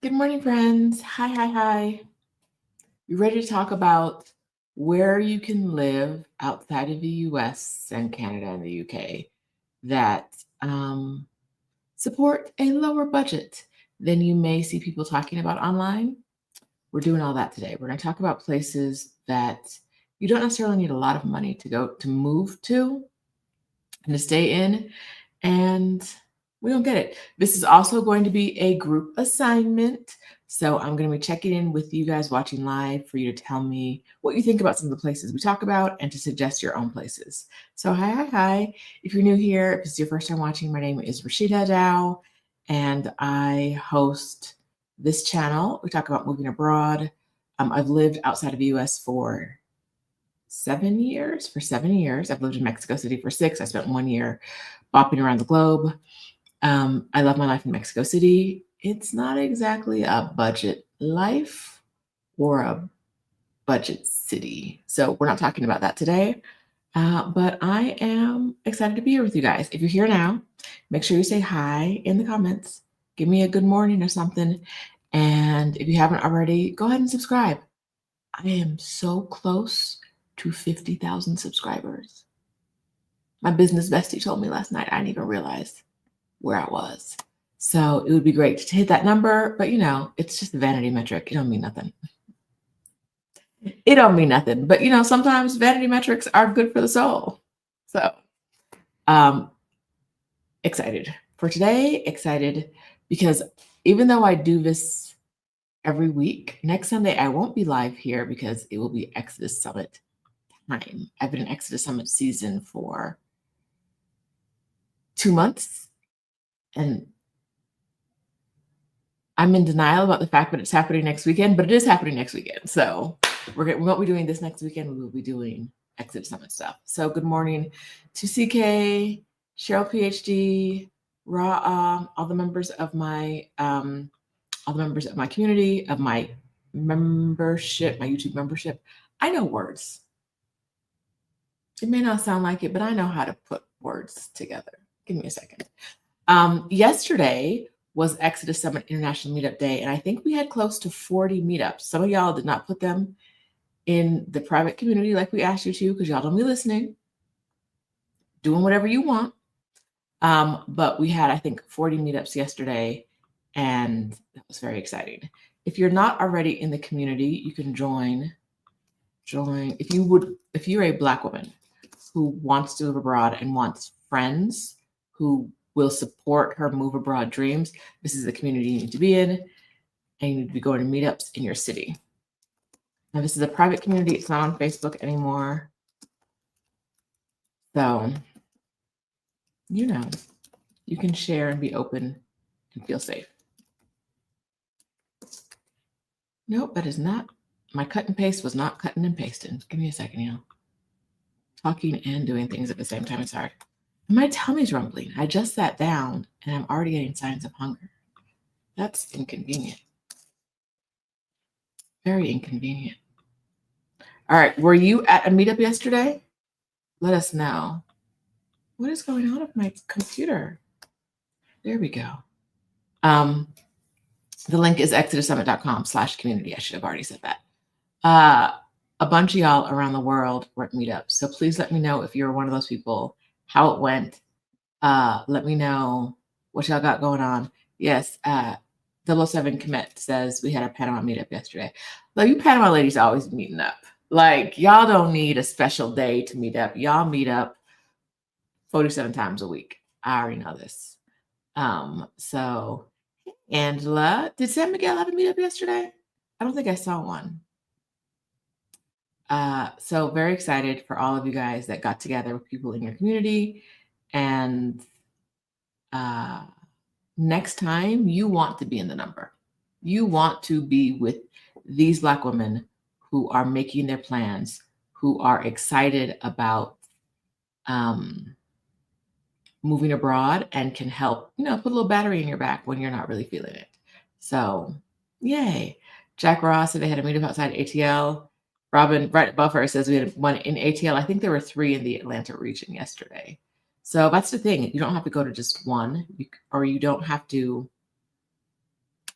Good morning, friends. Hi. You ready to talk about where you can live outside of the US and Canada and the UK that support a lower budget than you may see people talking about online? We're doing all that today. We're going to talk about places that you don't necessarily need a lot of money to go to move to and to stay in, and we don't get it. This is also going to be a group assignment. So I'm going to be checking in with you guys watching live for you to tell me what you think about some of the places we talk about and to suggest your own places. So hi. If you're new here, if it's your first time watching, my name is Rashida Dow, and I host this channel. We talk about moving abroad. I've lived outside of the US for 7 years. I've lived in Mexico City for 6. I spent 1 year bopping around the globe. I love my life in Mexico City. It's not exactly a budget life or a budget city. So we're not talking about that today. But I am excited to be here with you guys. If you're here now, make sure you say hi in the comments. Give me a good morning or something. And if you haven't already, go ahead and subscribe. I am so close to 50,000 subscribers. My business bestie told me last night I didn't even realize where I was. So it would be great to hit that number, but it's just a vanity metric. It don't mean nothing. But sometimes vanity metrics are good for the soul. So excited for today, excited because even though I do this every week, next Sunday I won't be live here because it will be Exodus Summit time. I've been in Exodus Summit season for 2 months, and I'm in denial about the fact that it's happening next weekend, but it is happening next weekend. So we won't be doing this next weekend. We will be doing Exodus Summit stuff. So good morning to CK, Cheryl PhD, Ra, all the members of my community, of my membership, my YouTube membership. I know words. It may not sound like it, but I know how to put words together. Give me a second. Yesterday was Exodus Summit International Meetup Day, and I think we had close to 40 meetups. Some of y'all did not put them in the private community like we asked you to because y'all don't be listening, doing whatever you want. But we had, I think, 40 meetups yesterday, and that was very exciting. If you're not already in the community, you can join. If you're a Black woman who wants to live abroad and wants friends who will support her move abroad dreams, this is the community you need to be in, and you need to be going to meetups in your city. Now, this is a private community. It's not on Facebook anymore. So, you can share and be open and feel safe. Nope, that is not. My cut and paste was not cutting and pasting. Give me a second, Talking and doing things at the same time is hard. My tummy's rumbling. I just sat down and I'm already getting signs of hunger. That's inconvenient. Very inconvenient. All right. Were you at a meetup yesterday? Let us know. What is going on with my computer? There we go. The link is exodussummit.com/community. I should have already said that. A bunch of y'all around the world were at meetups. So please let me know if you're one of those people, how it went. Let me know what y'all got going on. Yes, 007 Commit says we had a Panama meetup yesterday. Like, you Panama ladies are always meeting up. Like, y'all don't need a special day to meet up. Y'all meet up 47 times a week. I already know this. So Angela, did San Miguel have a meetup yesterday? I don't think I saw one. So very excited for all of you guys that got together with people in your community. And next time, you want to be in the number. You want to be with these Black women who are making their plans, who are excited about moving abroad and can help, put a little battery in your back when you're not really feeling it. So, yay. Jack Ross said they had a meetup outside ATL. Robin, right above her, says we had one in ATL. I think there were 3 in the Atlanta region yesterday. So that's the thing. You don't have to go to just one, or you don't have to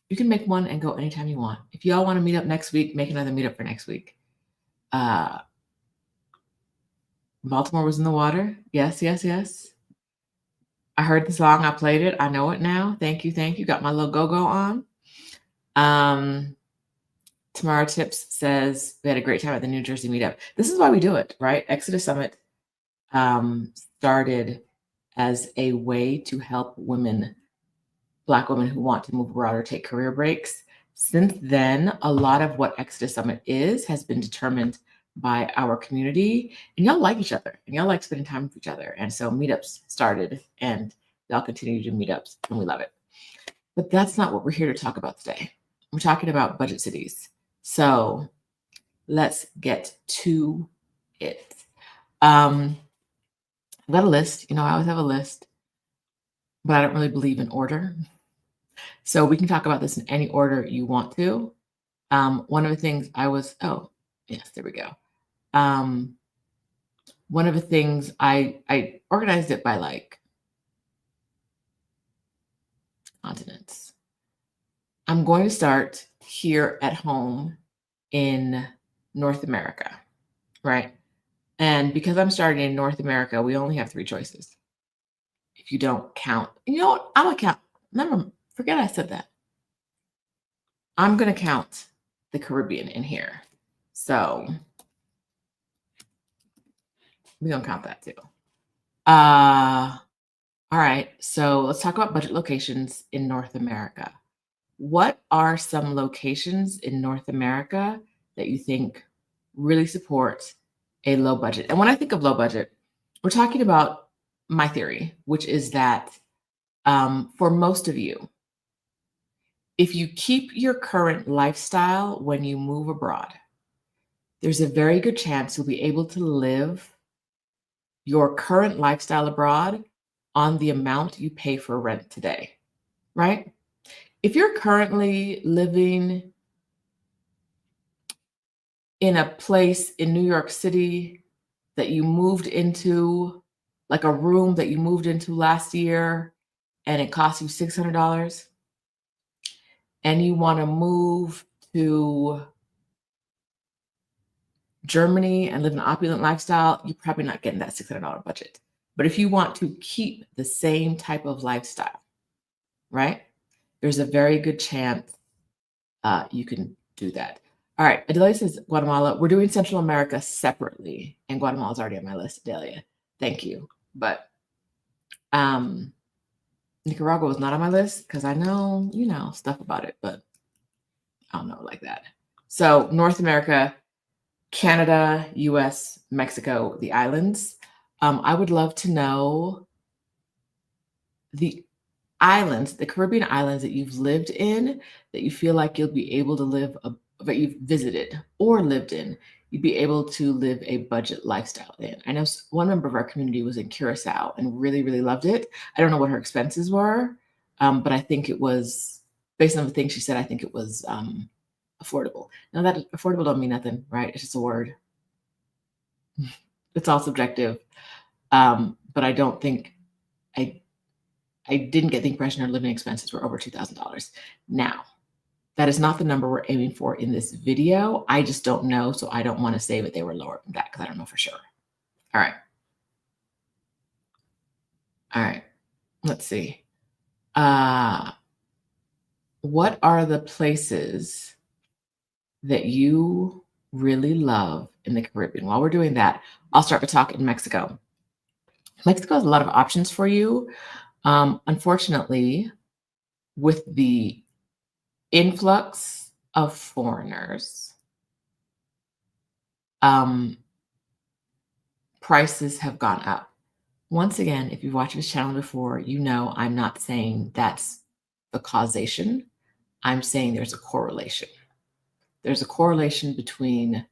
You can make one and go anytime you want. If y'all want to meet up next week, make another meetup for next week. Baltimore was in the water. Yes, yes, yes. I heard the song. I played it. I know it now. Thank you. Thank you. Got my little go-go on. Tamara Tips says we had a great time at the New Jersey meetup. This is why we do it, right? Exodus Summit started as a way to help women, Black women who want to move abroad or take career breaks. Since then, a lot of what Exodus Summit has been determined by our community. And y'all like each other and y'all like spending time with each other. And so meetups started and y'all continue to do meetups and we love it. But that's not what we're here to talk about today. We're talking about budget cities. So let's get to it. I've got a list. I always have a list, but I don't really believe in order. So we can talk about this in any order you want to. One of the things yes, there we go. One of the things I organized it by like continents. I'm going to start here at home in North America, right? And because I'm starting in North America, we only have 3 choices. If you don't count, you know what? I'm gonna count. Never forget I said that. I'm gonna count the Caribbean in here. So we're gonna count that too. All right. So let's talk about budget locations in North America. What are some locations in North America that you think really support a low budget? And when I think of low budget, we're talking about my theory, which is that for most of you, if you keep your current lifestyle when you move abroad, there's a very good chance you'll be able to live your current lifestyle abroad on the amount you pay for rent today, right? If you're currently living in a place in New York City that you moved into, like a room that you moved into last year, and it cost you $600, and you want to move to Germany and live an opulent lifestyle, you're probably not getting that $600 budget. But if you want to keep the same type of lifestyle, right, there's a very good chance you can do that. All right, Adelia says Guatemala. We're doing Central America separately, and Guatemala's already on my list, Adelia. Thank you. But Nicaragua was not on my list because I know, stuff about it, but I don't know like that. So North America, Canada, US, Mexico, the islands. I would love to know the islands, the Caribbean islands that you've lived in, that you feel like you'll be able to live, that you've visited or lived in, you'd be able to live a budget lifestyle in. I know one member of our community was in Curacao and really, really loved it. I don't know what her expenses were, but I think it was, based on the things she said, I think it was affordable. Now that affordable don't mean nothing, right? It's just a word. It's all subjective. But I don't think, I didn't get the impression her living expenses were over $2,000. Now, that is not the number we're aiming for in this video. I just don't know, so I don't want to say that they were lower than that because I don't know for sure. All right. All right. Let's see. What are the places that you really love in the Caribbean? While we're doing that, I'll start with talking Mexico. Mexico has a lot of options for you. Unfortunately, with the influx of foreigners, prices have gone up. Once again, if you've watched this channel before, you know I'm not saying that's the causation. I'm saying there's a correlation. There's a correlation between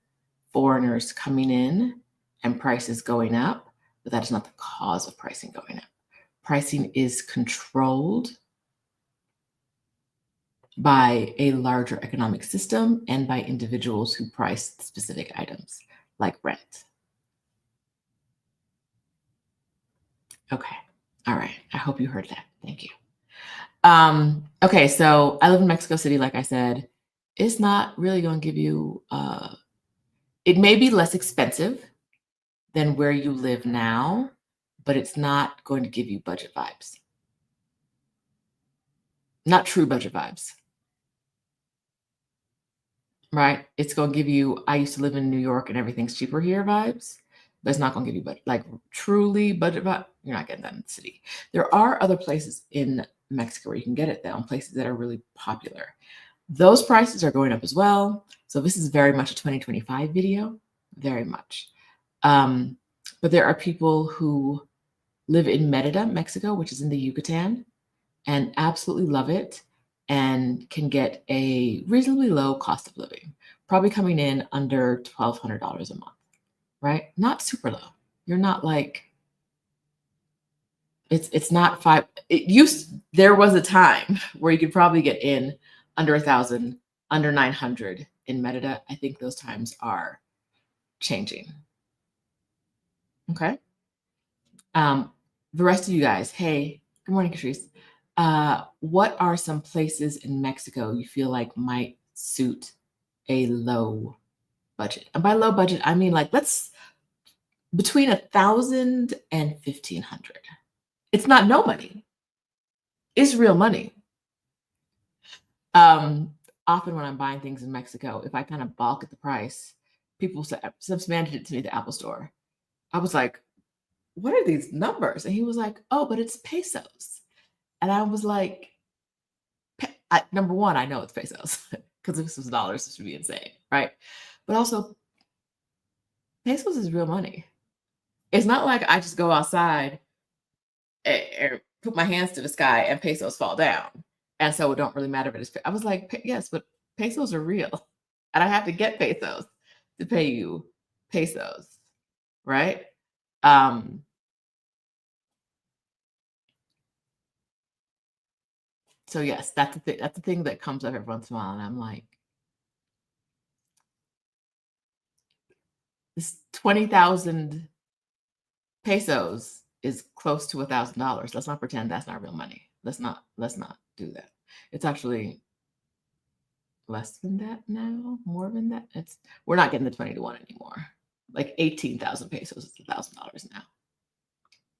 foreigners coming in and prices going up, but that is not the cause of pricing going up. Pricing is controlled by a larger economic system and by individuals who price specific items like rent. Okay. All right. I hope you heard that. Thank you. Okay, so I live in Mexico City, like I said. It's not really going to give you, it may be less expensive than where you live now, but it's not going to give you budget vibes. Not true budget vibes, right? It's going to give you, I used to live in New York and everything's cheaper here vibes, but it's not going to give you, like truly budget vibe. You're not getting that in the city. There are other places in Mexico where you can get it though, and places that are really popular. Those prices are going up as well. So this is very much a 2025 video, very much. But there are people who live in Merida, Mexico, which is in the Yucatan, and absolutely love it and can get a reasonably low cost of living, probably coming in under $1,200 a month, right? Not super low. You're not like, it's not five. There was a time where you could probably get in under 1,000, under 900 in Merida. I think those times are changing. Okay. The rest of you guys, hey, good morning, Catrice. What are some places in Mexico you feel like might suit a low budget? And by low budget, I mean like let's between 1,000 and 1,500. It's not no money. It's real money. Often when I'm buying things in Mexico, if I kind of balk at the price, people say, some man did it to me at the Apple store. I was like, what are these numbers? And he was like, oh, but it's pesos. And I was like, number one, I know it's pesos because if this was dollars, this would be insane, right? But also, pesos is real money. It's not like I just go outside and put my hands to the sky and pesos fall down. And so it don't really matter if it is. I was like, yes, but pesos are real. And I have to get pesos to pay you pesos, right? So yes, that's the thing. That's the thing that comes up every once in a while, and I'm like, this 20,000 pesos is close to $1,000. Let's not pretend that's not real money. Let's not do that. It's actually less than that now, more than that. We're not getting the 20 to 1 anymore. Like 18,000 pesos is $1,000 now.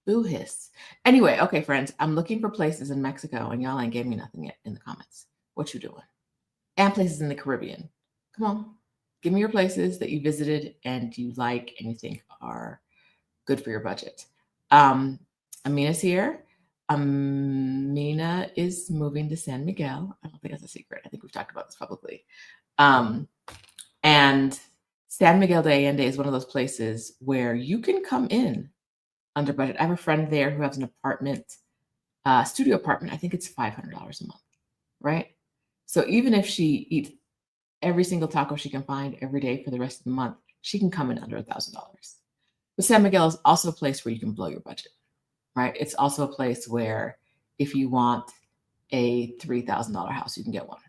Boo hiss. Anyway, okay, friends, I'm looking for places in Mexico, and y'all ain't gave me nothing yet in the comments. What you doing? And places in the Caribbean. Come on, give me your places that you visited and you like and you think are good for your budget. Amina's here. Amina is moving to San Miguel. I don't think that's a secret. I think we've talked about this publicly. And San Miguel de Allende is one of those places where you can come in under budget. I have a friend there who has an apartment, studio apartment. I think it's $500 a month, right? So even if she eats every single taco she can find every day for the rest of the month, she can come in under $1,000. But San Miguel is also a place where you can blow your budget, right? It's also a place where if you want a $3,000 house, you can get one.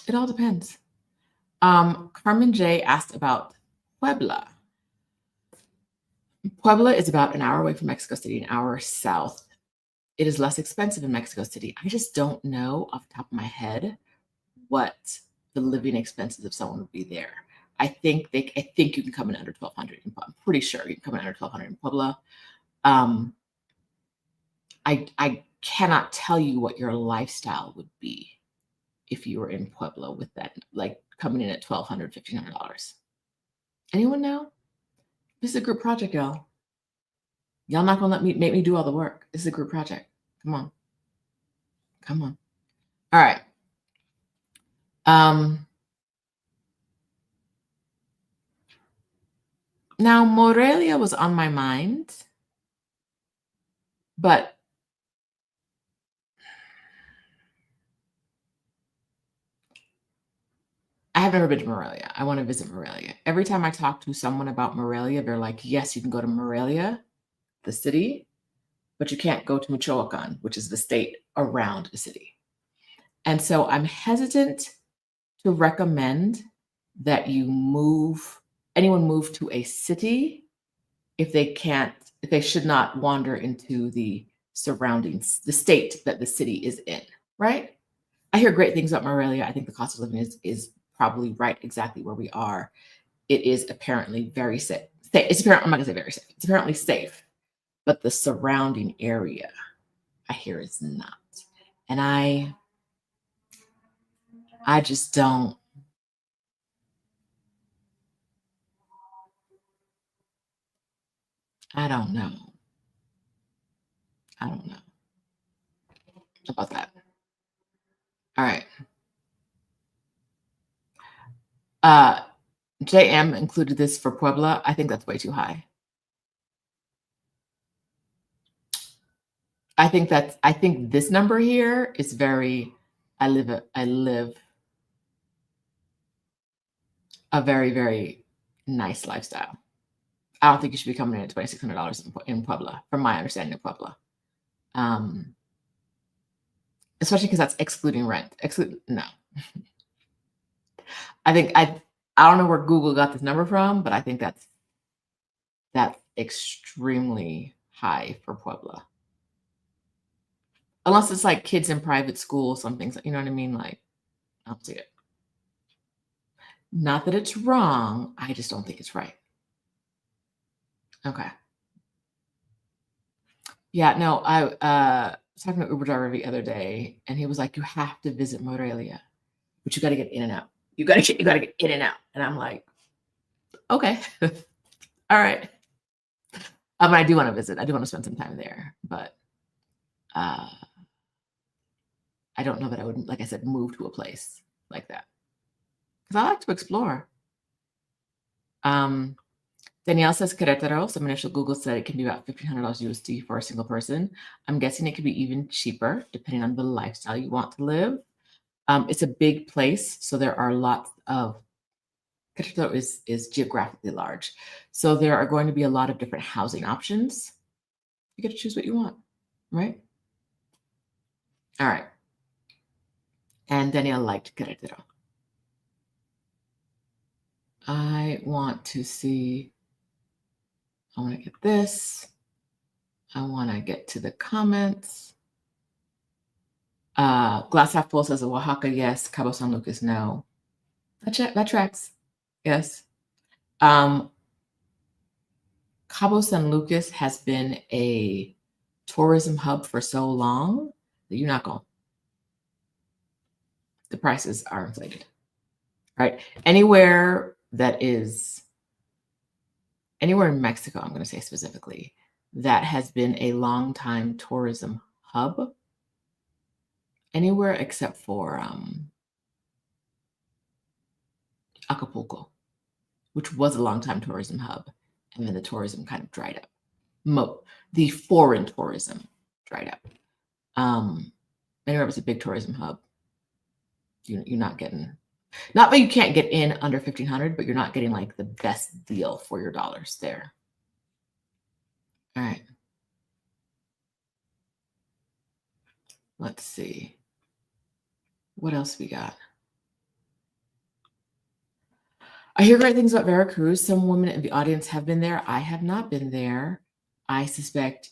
It all depends. Carmen J asked about Puebla. Puebla is about an hour away from Mexico City, an hour south. It is less expensive in Mexico City. I just don't know off the top of my head what the living expenses of someone would be there. I think you can come in under 1,200. I'm pretty sure you can come in under 1,200 in Puebla. I cannot tell you what your lifestyle would be if you were in Puebla with that, like coming in at $1,200, $1,500. Anyone know? This is a group project, y'all. Y'all not gonna make me do all the work. This is a group project. Come on. Come on. All right. Now Morelia was on my mind, but I have never been to Morelia. I want to visit Morelia. Every time I talk to someone about Morelia, they're like, yes, you can go to Morelia, the city, but you can't go to Michoacan, which is the state around the city. And so I'm hesitant to recommend that anyone move to a city if they can't they should not wander into the surroundings, the state that the city is in, right? I hear great things about Morelia. I think the cost of living is probably right exactly where we are. It is apparently very safe. It's apparently, I'm not gonna say very safe. It's apparently safe, but the surrounding area, I hear, is not. And I just don't. I don't know. I don't know about that. All right. Uh, JM included this for Puebla. I think that's way too high. I think this number here is very. I live a very very nice lifestyle. I don't think you should be coming in at $2,600 in Puebla, from my understanding of Puebla. Um, Especially because that's excluding rent. No, I think I don't know where Google got this number from, but I think that's extremely high for Puebla. Unless it's like kids in private school, some things, you know what I mean? Like, I don't see it. Not that it's wrong, I just don't think it's right. Okay. Yeah, no, I was talking to an Uber driver the other day, and he was like, "You have to visit Morelia, but you gotta get in and out. You gotta get in and out." And I'm like, "Okay. All right." I do wanna visit. I do wanna spend some time there, but, uh, I don't know that I would, like I said, move to a place like that because I like to explore. Um, Danielle says Querétaro. Some initial Google said it can be about $1,500 USD for a single person. I'm guessing it could be even cheaper depending on the lifestyle you want to live. It's a big place, so there are lots of. Querétaro is geographically large, so there are going to be a lot of different housing options. You get to choose what you want, right? All right. And Danielle liked Querétaro. I want to see. I want to get this. I want to get to the comments. Glass half full says Oaxaca, yes. Cabo San Lucas, no. That tracks. Yes. Um, Cabo San Lucas has been a tourism hub for so long that you're not going. The prices are inflated, right? Anywhere in Mexico, I'm going to say specifically, that has been a long time tourism hub. Anywhere except for Acapulco, which was a long time tourism hub, and then the tourism kind of dried up. The foreign tourism dried up. Anywhere was a big tourism hub, you're not getting. Not that you can't get in under 1,500, but you're not getting like the best deal for your dollars there. All right. Let's see. What else we got? I hear great things about Veracruz. Some women in the audience have been there. I have not been there. I suspect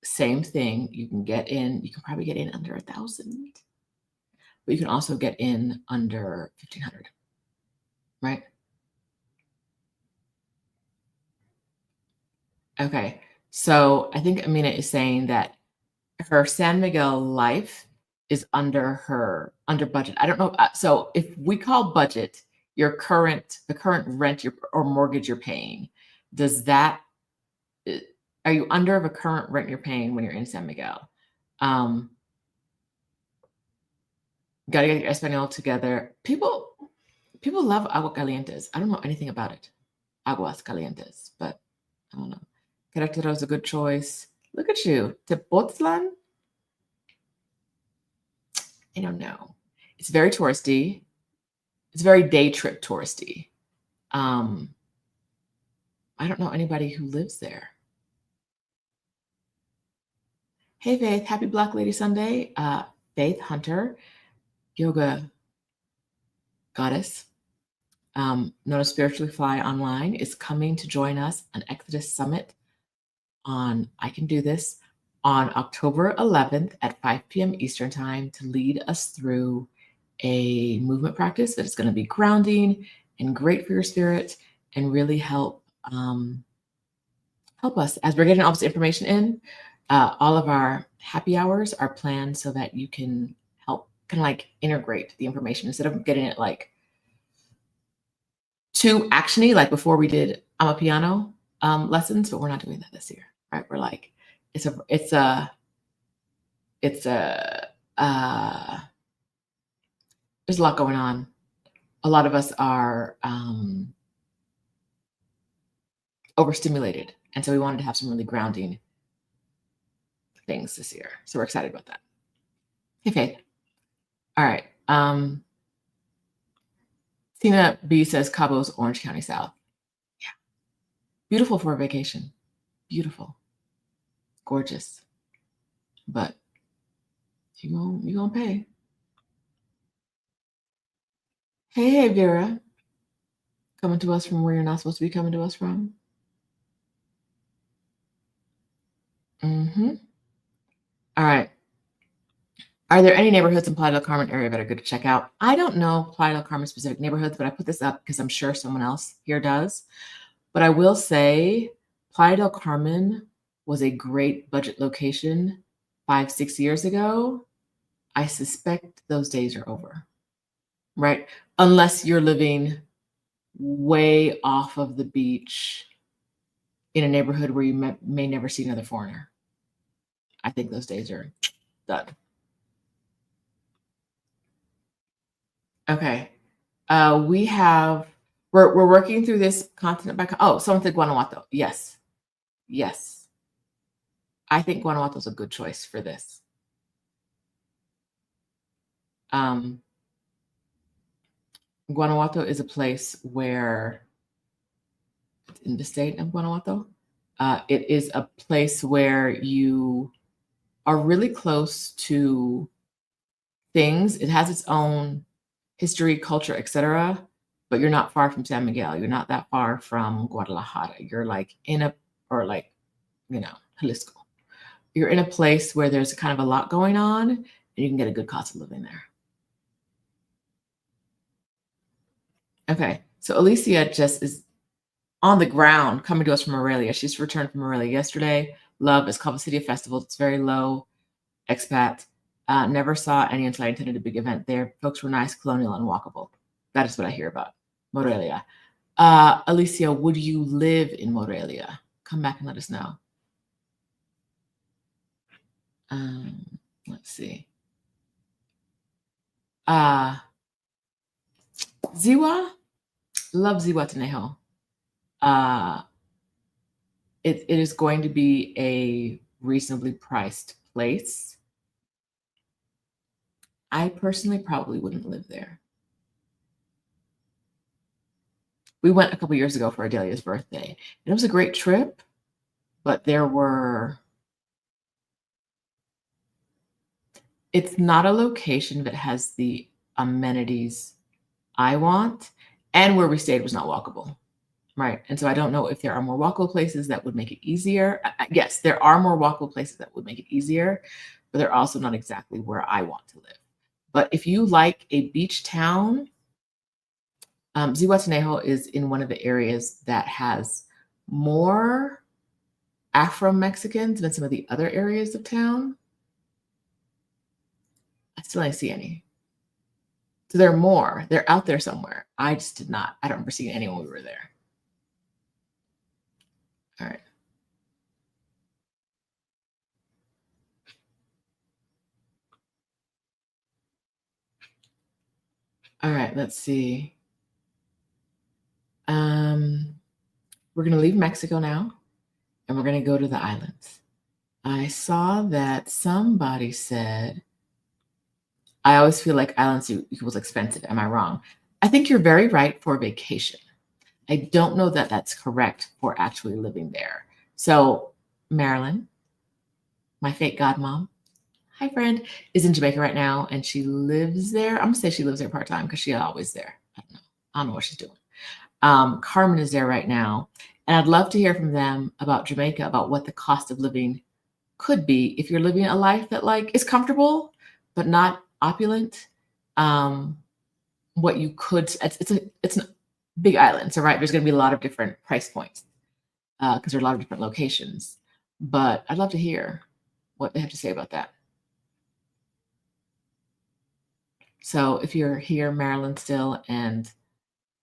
same thing. You can get in. You can probably get in under 1,000, but you can also get in under 1,500, right? Okay. So I think Amina is saying that her San Miguel life is under budget. I don't know. So if we call budget the current rent or mortgage you're paying, does that are you under the current rent you're paying when you're in San Miguel? Got to get your Espanol together. People love agua calientes. I don't know anything about it. Aguas calientes, but I don't know. Querétaro is a good choice. Look at you, Tepoztlan. I don't know. It's very touristy. It's very day trip touristy. I don't know anybody who lives there. Hey Faith, happy Black Lady Sunday. Faith Hunter, yoga goddess, known as Spiritually Fly Online, is coming to join us on Exodus Summit I can do this on October 11th at 5 p.m. Eastern Time to lead us through a movement practice that is going to be grounding and great for your spirit and really help us as we're getting all this information in. All of our happy hours are planned so that you can help kind of like integrate the information instead of getting it like too actiony, like before we did piano lessons, but we're not doing that this year, right? We're like, it's a, it's a, it's a, there's a lot going on. A lot of us are overstimulated. And so we wanted to have some really grounding things this year. So we're excited about that. Hey, Faith. All right. Tina B says Cabo's Orange County South. Yeah. Beautiful for a vacation. Beautiful. Gorgeous. But you gonna pay. Hey, Vera. Coming to us from where you're not supposed to be coming to us from. Mm-hmm. All right. Are there any neighborhoods in Playa del Carmen area that are good to check out? I don't know Playa del Carmen specific neighborhoods, but I put this up because I'm sure someone else here does. But I will say Playa del Carmen was a great budget location 5-6 years ago. I suspect those days are over, right? Unless you're living way off of the beach in a neighborhood where you may never see another foreigner. I think those days are done. Okay. We're working through this continent by, someone said Guanajuato. Yes. Yes. I think Guanajuato is a good choice for this. Guanajuato is a place where, in the state of Guanajuato, it is a place where you are really close to things. It has its own history, culture, etc. But you're not far from San Miguel. You're not that far from Guadalajara. You're like Jalisco. You're in a place where there's kind of a lot going on and you can get a good cost of living there. Okay, so Alicia just is on the ground coming to us from Morelia. She's returned from Morelia yesterday. Love is called the City of Festivals. It's very low expat. Never saw any until I attended a big event there. Folks were nice, colonial, and walkable. That is what I hear about Morelia. Alicia, would you live in Morelia? Come back and let us know. Let's see. Ziwa, love Zihuatanejo. It is going to be a reasonably priced place. I personally probably wouldn't live there. We went a couple years ago for Adelia's birthday. It was a great trip, but it's not a location that has the amenities I want, and where we stayed was not walkable, right? And so I don't know if there are more walkable places that would make it easier. Yes, there are more walkable places that would make it easier, but they're also not exactly where I want to live. But if you like a beach town, Zihuatanejo is in one of the areas that has more Afro-Mexicans than some of the other areas of town. I still didn't see any. So there are more. They're out there somewhere. I just did not. I don't remember seeing any when we were there. All right. All right, let's see. We're going to leave Mexico now, and we're going to go to the islands. I saw that somebody said, I always feel like islands equals expensive. Am I wrong? I think you're very right for vacation. I don't know that that's correct for actually living there. So Marilyn, my fake godmom, hi friend, is in Jamaica right now, and she lives there. I'm gonna say she lives there part-time because she's always there. I don't know what she's doing. Carmen is there right now. And I'd love to hear from them about Jamaica, about what the cost of living could be if you're living a life that like is comfortable but not opulent. Um, what you could it's a big island, so right there's going to be a lot of different price points because there are a lot of different locations. But I'd love to hear what they have to say about that. So if you're here, Maryland still, and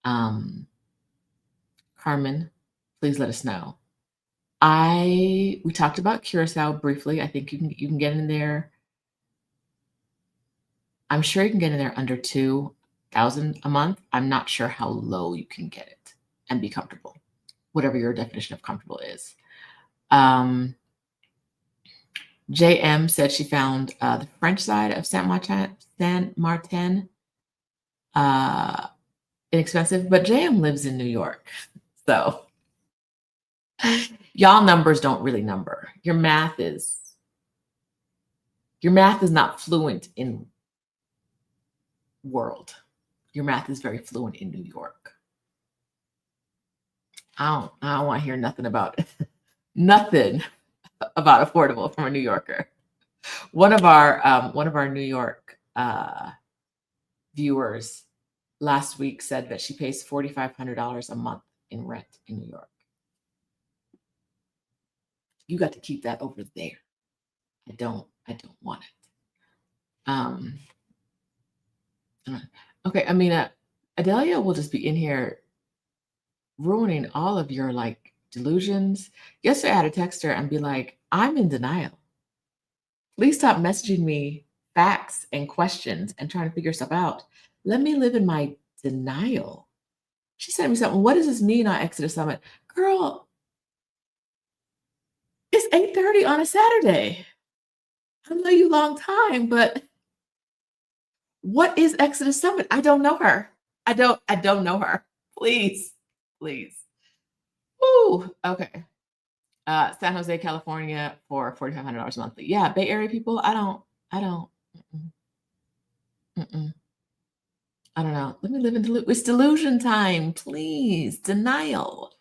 um, Carmen, please let us know. We talked about Curacao briefly. I think you can get in there. I'm sure you can get in there under 2,000 a month. I'm not sure how low you can get it and be comfortable, whatever your definition of comfortable is. JM said she found the French side of Saint Martin inexpensive, but JM lives in New York, so y'all numbers don't really number. Your math is not fluent in world. Your math is very fluent in New York. I don't want to hear nothing about nothing about affordable from a New Yorker. One of our New York viewers last week said that she pays $4,500 a month in rent in New York. You got to keep that over there. I don't want it. Okay, I mean, Adelia will just be in here ruining all of your like delusions. Yesterday, I had to text her and be like, I'm in denial. Please stop messaging me facts and questions and trying to figure stuff out. Let me live in my denial. She sent me something. What does this mean on Exodus Summit? Girl, it's 8:30 on a Saturday. I know you long time, but what is Exodus Summit? I don't know her. I don't know her. Please. Ooh, okay. San Jose, California for $4,500 monthly. Yeah, Bay Area people, I don't, mm-mm, mm-mm. I don't know. Let me live in delusion. It's delusion time, please. Denial.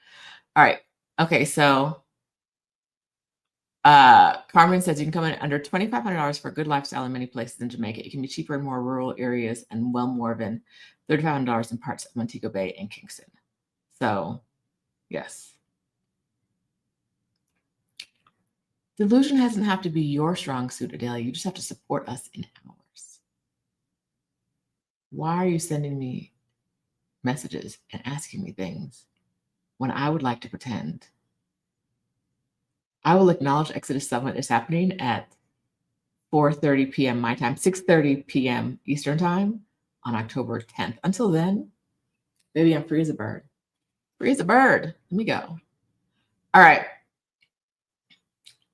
All right. Okay, so Carmen says you can come in under $2,500 for a good lifestyle in many places in Jamaica. It can be cheaper in more rural areas and well more than $3,500 in parts of Montego Bay and Kingston. So, yes. Delusion doesn't have to be your strong suit, Adele. You just have to support us in ours. Why are you sending me messages and asking me things when I would like to pretend? I will acknowledge Exodus Summit is happening at 4:30 p.m. my time, 6:30 p.m. Eastern time on October 10th. Until then, baby, I'm free as a bird. Free as a bird. Let me go. All right.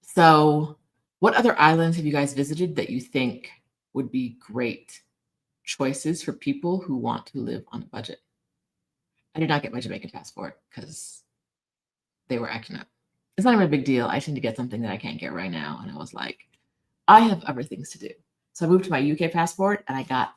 So, what other islands have you guys visited that you think would be great choices for people who want to live on a budget? I did not get my Jamaican passport because they were acting up. It's not even a big deal. I tend to get something that I can't get right now. And I was like, I have other things to do. So I moved to my UK passport and I got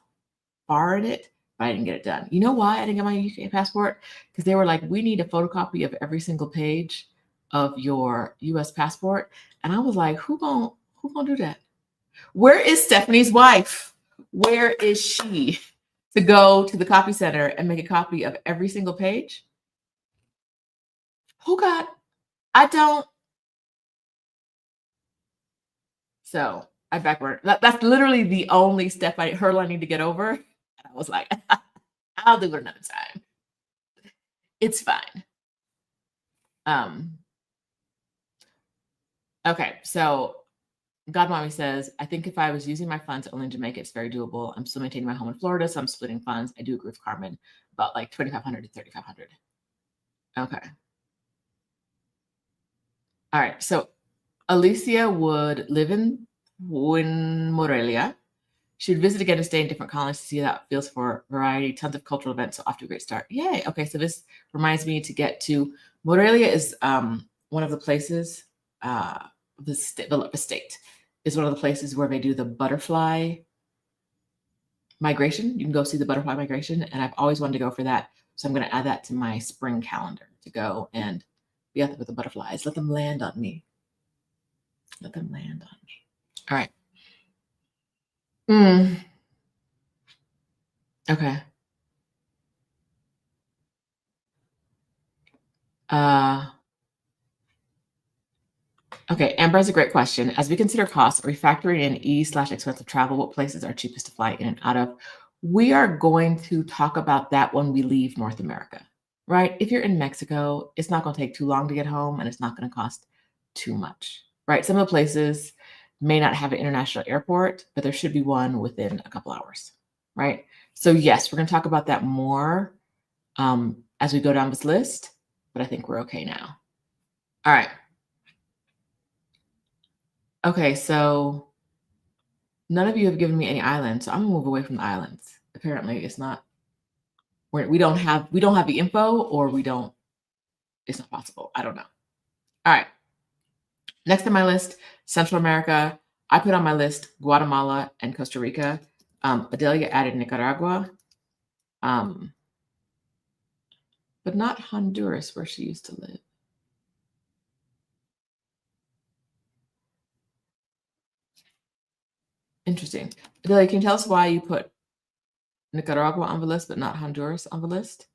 far in it, but I didn't get it done. You know why I didn't get my UK passport? Because they were like, we need a photocopy of every single page of your US passport. And I was like, who gonna do that? Where is Stephanie's wife? Where is she to go to the copy center and make a copy of every single page? I don't. So I backward. That's literally the only step I need to get over. And I was like, I'll do it another time. It's fine. Okay, so Godmommy says, I think if I was using my funds only in Jamaica, it's very doable. I'm still maintaining my home in Florida, so I'm splitting funds. I do agree with Carmen about like 2,500 to 3,500. Okay. All right. So Alicia would live in Morelia. She would visit again and stay in different colonies to see how that feels for variety, tons of cultural events. So off to a great start. Yay. Okay. So this reminds me to get to Morelia is one of the places, the state is one of the places where they do the butterfly migration. You can go see the butterfly migration. And I've always wanted to go for that. So I'm going to add that to my spring calendar to go and Be out there with the butterflies. Let them land on me. Let them land on me. All right. Okay. Uh, okay. Amber has a great question. As we consider costs, are we factoring in ease/expensive travel? What places are cheapest to fly in and out of? We are going to talk about that when we leave North America, right? If you're in Mexico, it's not going to take too long to get home and it's not going to cost too much, right? Some of the places may not have an international airport, but there should be one within a couple hours, right? So, yes, we're going to talk about that more as we go down this list, but I think we're okay now. All right. Okay, so none of you have given me any islands, so I'm gonna move away from the islands. Apparently, it's not. We don't have the info, or we don't. It's not possible. I don't know. All right. Next on my list, Central America. I put on my list Guatemala and Costa Rica. Adelia added Nicaragua, but not Honduras, where she used to live. Interesting. Adelia, can you tell us why you put Nicaragua on the list, but not Honduras on the list?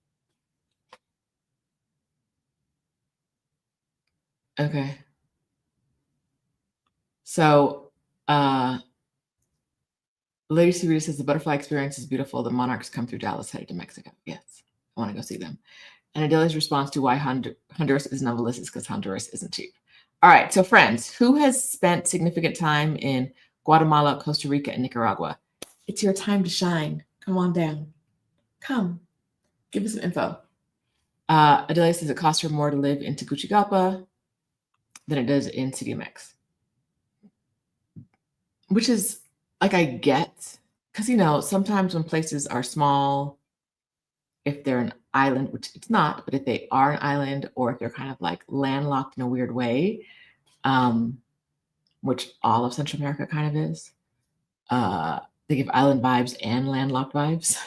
Okay. So, Lady Sarita says the butterfly experience is beautiful. The monarchs come through Dallas headed to Mexico. Yes, I want to go see them. And Adela's response to why Honduras isn't on the list is because Honduras isn't cheap. All right, so friends, who has spent significant time in Guatemala, Costa Rica, and Nicaragua? It's your time to shine. Come on down. Come, give us some info. Adelia says it costs her more to live in Tegucigalpa than it does in CDMX. Which is, like, I get, because, sometimes when places are small, if they're an island, which it's not, but if they are an island, or if they're kind of like landlocked in a weird way, which all of Central America kind of is, they give island vibes and landlocked vibes.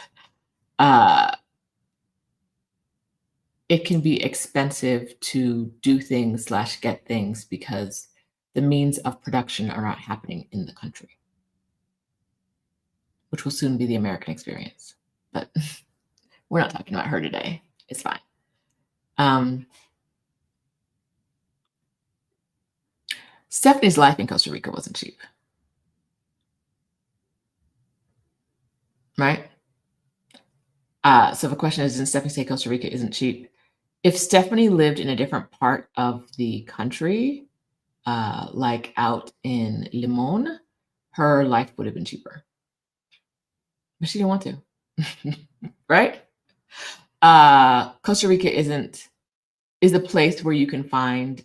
It can be expensive to do things / get things because the means of production are not happening in the country, which will soon be the American experience. But we're not talking about her today. It's fine. Stephanie's life in Costa Rica wasn't cheap. Right? So the question is, didn't Stephanie say Costa Rica isn't cheap? If Stephanie lived in a different part of the country, like out in Limon, her life would have been cheaper. But she didn't want to. Right? Costa Rica is a place where you can find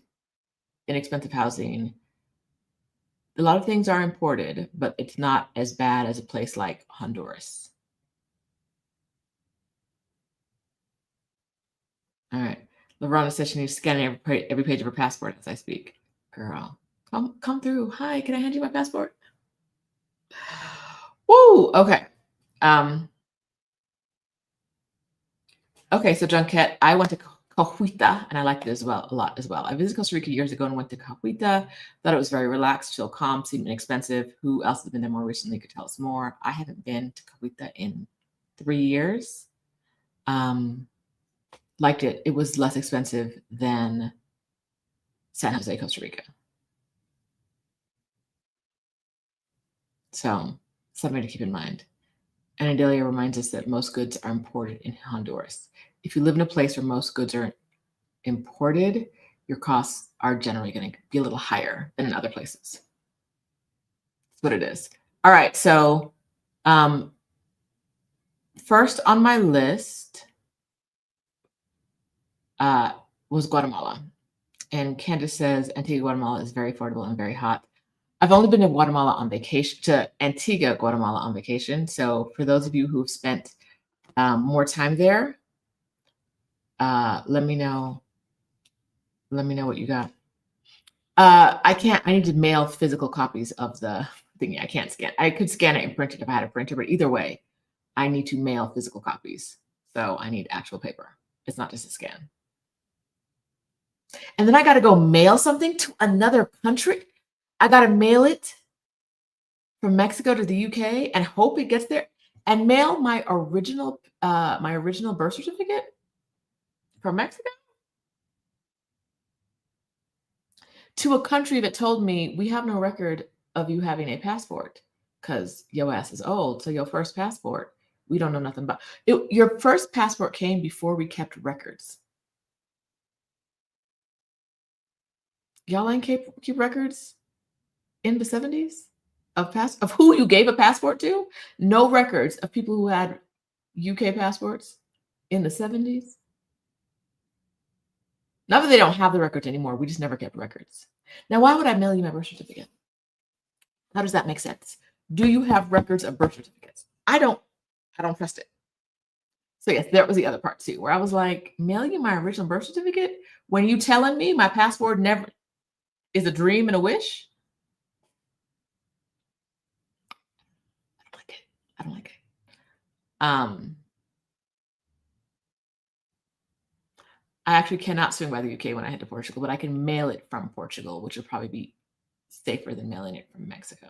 inexpensive housing. A lot of things are imported, but it's not as bad as a place like Honduras. All right. LaRona says she needs to scan every page of her passport as I speak. Girl, come through. Hi, can I hand you my passport? Woo! Okay. Okay, so Junket, I went to Cahuita and I liked it a lot as well. I visited Costa Rica years ago and went to Cahuita. Thought it was very relaxed, chill, calm, seemed inexpensive. Who else has been there more recently could tell us more. I haven't been to Cahuita in 3 years. Liked it. It was less expensive than San Jose, Costa Rica. So something to keep in mind. And Adelia reminds us that most goods are imported in Honduras. If you live in a place where most goods are imported, your costs are generally going to be a little higher than in other places. That's what it is. All right. So first on my list was Guatemala. And Candace says Antigua, Guatemala is very affordable and very hot. I've only been to Guatemala on vacation, to Antigua, Guatemala on vacation. So for those of you who have spent more time there, let me know. Let me know what you got. I need to mail physical copies of the thingy. I can't scan. I could scan it and print it if I had a printer, but either way, I need to mail physical copies. So I need actual paper. It's not just a scan. And then I gotta go mail something to another country. I gotta mail it from Mexico to the UK and hope it gets there and mail my original birth certificate from Mexico to a country that told me, "We have no record of you having a passport because your ass is old, so your first passport, we don't know nothing about." Your first passport came before we kept records. Y'all ain't keep records in the 70s of who you gave a passport to? No records of people who had UK passports in the 70s? Not that they don't have the records anymore, we just never kept records. Now, why would I mail you my birth certificate? How does that make sense? Do you have records of birth certificates? I don't. I don't trust it. So yes, that was the other part too, where I was like, mail you my original birth certificate when you telling me my passport never is a dream and a wish? I don't like it. I don't like it. Um, I actually cannot swing by the UK when I head to Portugal, but I can mail it from Portugal, which would probably be safer than mailing it from Mexico.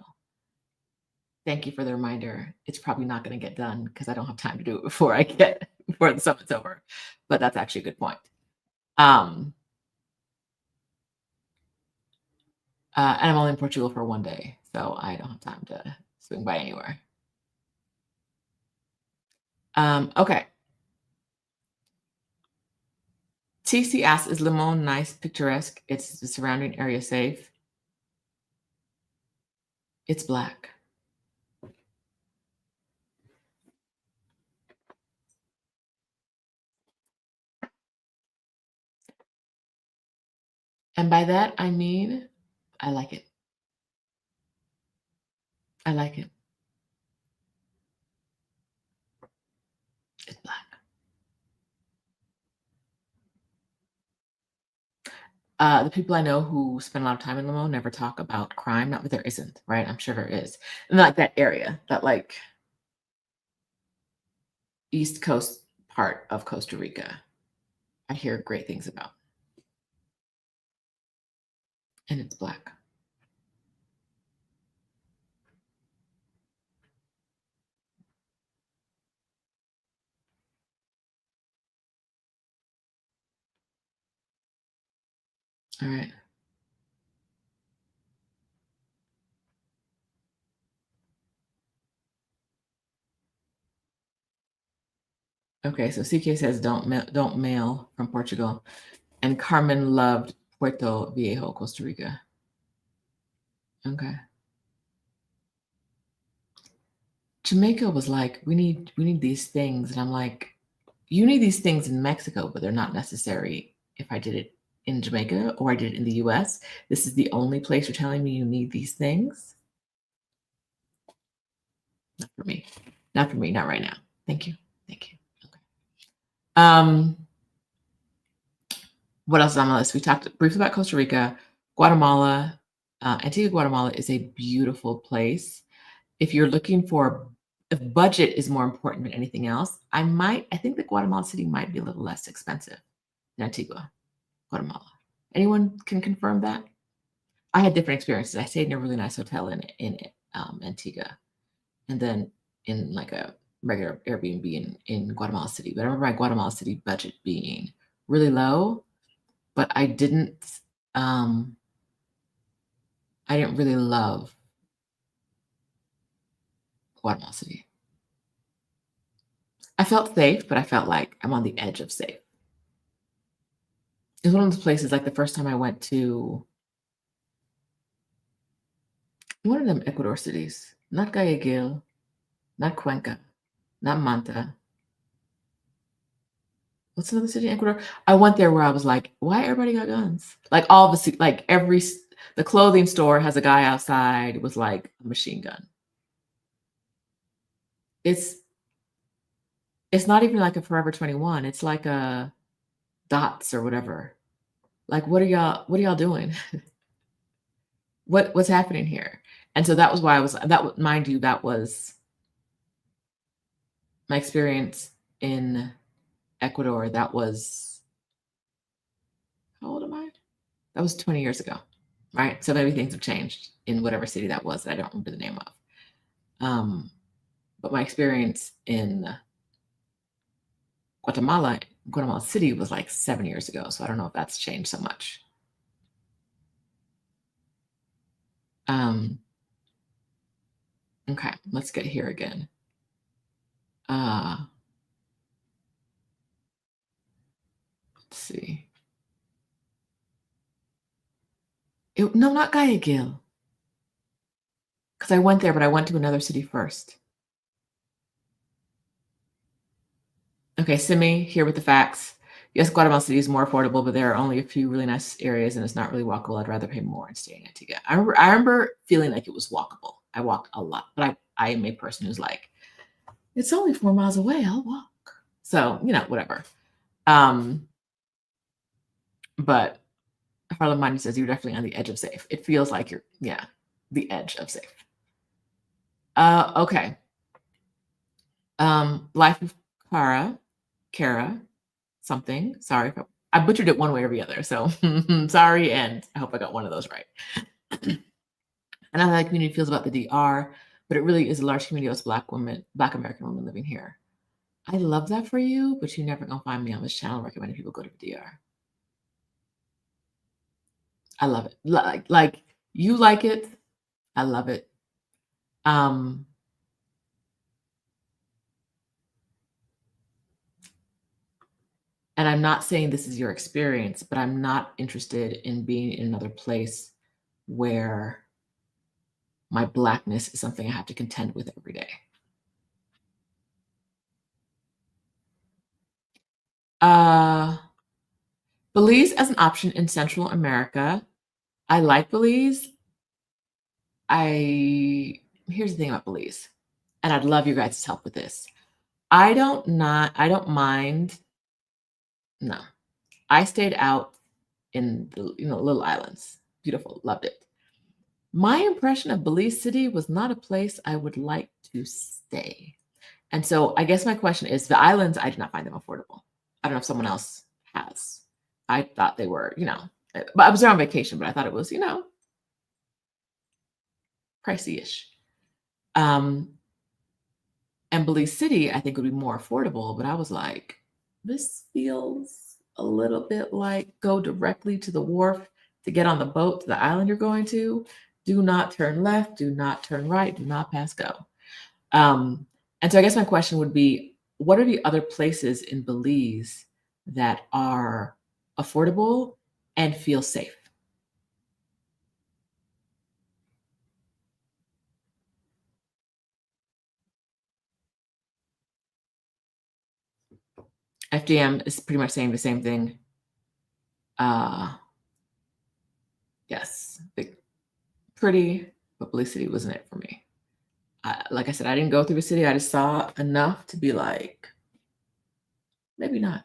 Thank you for the reminder. It's probably not going to get done because I don't have time to do it before the summit's over. But that's actually a good point. Um, and I'm only in Portugal for 1 day, so I don't have time to swing by anywhere. Okay. TC asks, is Limon nice, picturesque? It's the surrounding area safe? It's black. And by that, I mean, I like it. I like it. It's black. The people I know who spend a lot of time in Limon never talk about crime. Not that there isn't, right? I'm sure there is. And like that area, that like East Coast part of Costa Rica, I hear great things about. And it's black. All right. Okay, so CK says don't mail from Portugal. And Carmen loved Puerto Viejo, Costa Rica. Okay. Jamaica was like, we need these things. And I'm like, you need these things in Mexico, but they're not necessary if I did it in Jamaica or I did it in the US. This is the only place you're telling me you need these things. Not for me. Not for me, not right now. Thank you. Thank you. Okay. Um, what else is on the list? We talked briefly about Costa Rica, Guatemala. Antigua, Guatemala is a beautiful place. If you're looking for, if budget is more important than anything else, I think that Guatemala City might be a little less expensive than Antigua, Guatemala. Anyone can confirm that? I had different experiences. I stayed in a really nice hotel in Antigua, and then in like a regular Airbnb in Guatemala City. But I remember my Guatemala City budget being really low, but um, I didn't really love Guatemala City. I felt safe, but I felt like I'm on the edge of safe. It's one of those places, like the first time I went to one of them Ecuador cities, not Guayaquil, not Cuenca, not Manta. What's another city in Ecuador? I went there where I was like, why everybody got guns? Like all the like the clothing store has a guy outside with like a machine gun. It's it's not even like a Forever 21. It's like a Dots or whatever. Like what are y'all doing? What's happening here? And so that was why mind you, that was my experience in Ecuador. That was, how old am I? That was 20 years ago, right? So maybe things have changed in whatever city that was that I don't remember the name of. Um, but my experience in Guatemala City was like 7 years ago. So I don't know if that's changed so much. Um, okay, let's get here again. Uh, let's see. No, not Guayaquil, because I went there, but I went to another city first. Okay, Simi, here with the facts. Yes, Guatemala City is more affordable, but there are only a few really nice areas and it's not really walkable. I'd rather pay more and stay in Antigua. I remember feeling like it was walkable. I walked a lot, but I am a person who's like, it's only 4 miles away. I'll walk. So, whatever. Um, but Harlem Money says you're definitely on the edge of safe. It feels like you're, yeah, the edge of safe. Okay. Life of Kara, something. Sorry if I butchered it one way or the other. So sorry, and I hope I got one of those right. And how that community feels about the DR, but it really is a large community of us Black American women living here. I love that for you, but you're never gonna find me on this channel recommending people go to the DR. I love it. Like you like it. I love it. And I'm not saying this is your experience, but I'm not interested in being in another place where my Blackness is something I have to contend with every day. Belize as an option in Central America. I like Belize. Here's the thing about Belize, and I'd love your guys' help with this. I don't mind. No, I stayed out in the little islands. Beautiful, loved it. My impression of Belize City was not a place I would like to stay. And so I guess my question is the islands, I did not find them affordable. I don't know if someone else has. I thought they were, but I was there on vacation, but I thought it was, pricey-ish. And Belize City, I think would be more affordable, but I was like, this feels a little bit like go directly to the wharf to get on the boat to the island you're going to. Do not turn left, do not turn right, do not pass go. And so I guess my question would be, what are the other places in Belize that are affordable and feel safe? FDM is pretty much saying the same thing. Yes, pretty, but Belize City wasn't it for me. Like I said, I didn't go through the city. I just saw enough to be like, maybe not.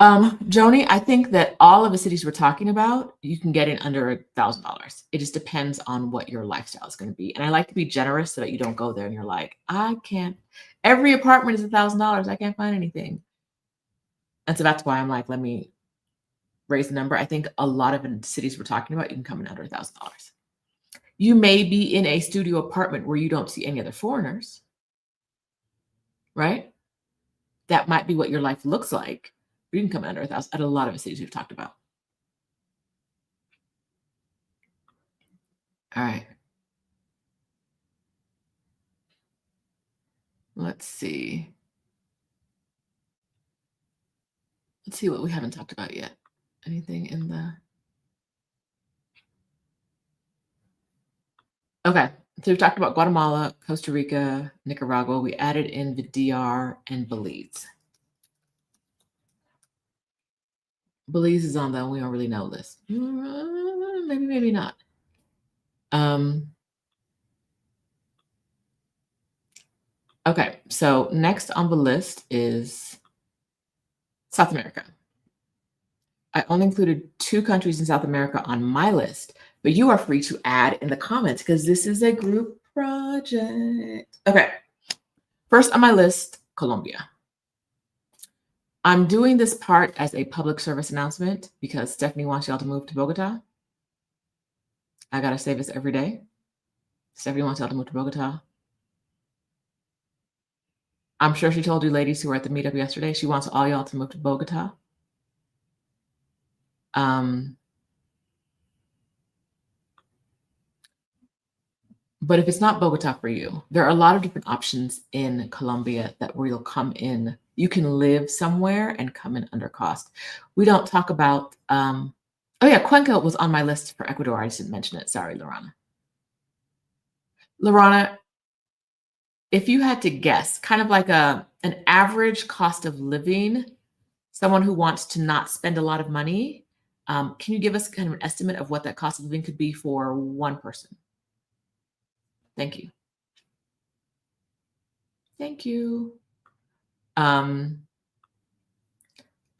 Joni, I think that all of the cities we're talking about, you can get in under $1,000. It just depends on what your lifestyle is going to be. And I like to be generous so that you don't go there and you're like, I can't. Every apartment is $1,000. I can't find anything. And so that's why I'm like, let me raise the number. I think a lot of the cities we're talking about, you can come in under $1,000. You may be in a studio apartment where you don't see any other foreigners, right? That might be what your life looks like. You can come in under 1,000 at a lot of the cities we've talked about. All right. Let's see. Let's see what we haven't talked about yet. Anything in the... Okay. So we've talked about Guatemala, Costa Rica, Nicaragua. We added in the DR and Belize. Belize is on the we don't really know list. Maybe, maybe not. Okay, so next on the list is South America. I only included 2 countries in South America on my list, but you are free to add in the comments because this is a group project. Okay, first on my list, Colombia. I'm doing this part as a public service announcement because Stephanie wants y'all to move to Bogota. I gotta say this every day. Stephanie wants y'all to move to Bogota. I'm sure she told you ladies who were at the meetup yesterday, she wants all y'all to move to Bogota. But if it's not Bogota for you, there are a lot of different options in Colombia that where you'll come in. You can live somewhere and come in under cost. We don't talk about, oh yeah, Cuenca was on my list for Ecuador. I just didn't mention it. Sorry, Lorana. Lorana, if you had to guess, kind of like an average cost of living, someone who wants to not spend a lot of money, can you give us kind of an estimate of what that cost of living could be for one person? Thank you. Thank you. All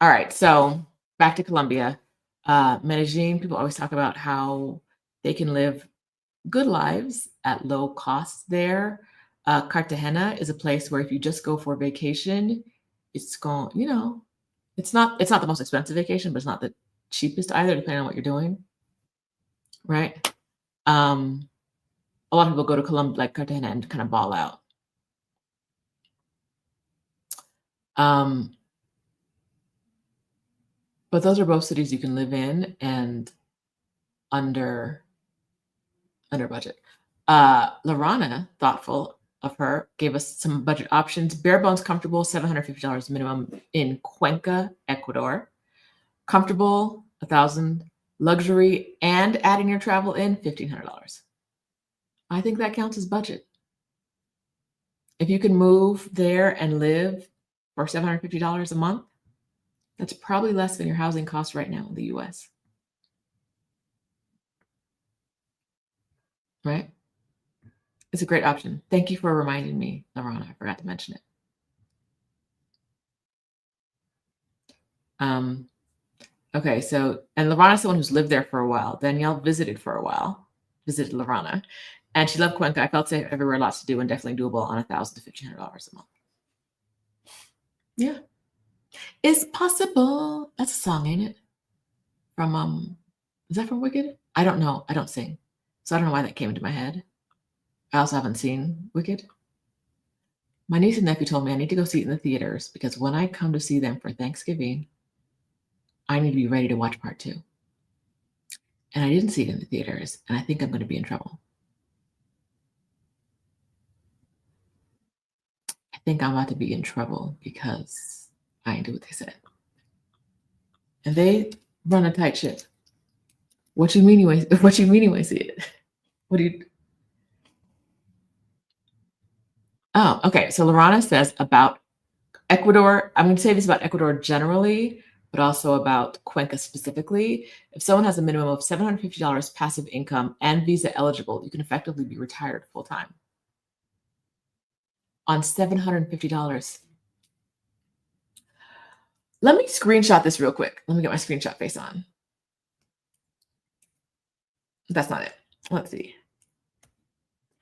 right, so back to Colombia. Medellin, people always talk about how they can live good lives at low costs there. Cartagena is a place where if you just go for a vacation, it's going, it's not the most expensive vacation, but it's not the cheapest either, depending on what you're doing, right? A lot of people go to Colombia, like Cartagena, and kind of ball out. But those are both cities you can live in and under budget. Lorana, thoughtful of her, gave us some budget options. Bare bones comfortable, $750 minimum in Cuenca, Ecuador. Comfortable, $1,000. Luxury and adding your travel in, $1,500. I think that counts as budget. If you can move there and live for $750 a month, that's probably less than your housing costs right now in the US. Right? It's a great option. Thank you for reminding me, Lorana. I forgot to mention it. Okay, so, and Lorana's someone who's lived there for a while. Danielle visited for a while, visited Lorana, and she loved Cuenca. I felt safe everywhere, lots to do, and definitely doable on $1,000 to $1,500 a month. Yeah. It's possible. That's a song, ain't it? From, is that from Wicked? I don't know. I don't sing. So I don't know why that came into my head. I also haven't seen Wicked. My niece and nephew told me I need to go see it in the theaters because when I come to see them for Thanksgiving, I need to be ready to watch part 2. And I didn't see it in the theaters, and I think I'm going to be in trouble. I think I'm about to be in trouble because I didn't do what they said. And they run a tight ship. What you mean when you see it? What do you? Oh, okay. So Lorana says about Ecuador. I'm going to say this about Ecuador generally, but also about Cuenca specifically. If someone has a minimum of $750 passive income and visa eligible, you can effectively be retired full time on $750. Let me screenshot this real quick. Let me get my screenshot face on. That's not it. Let's see.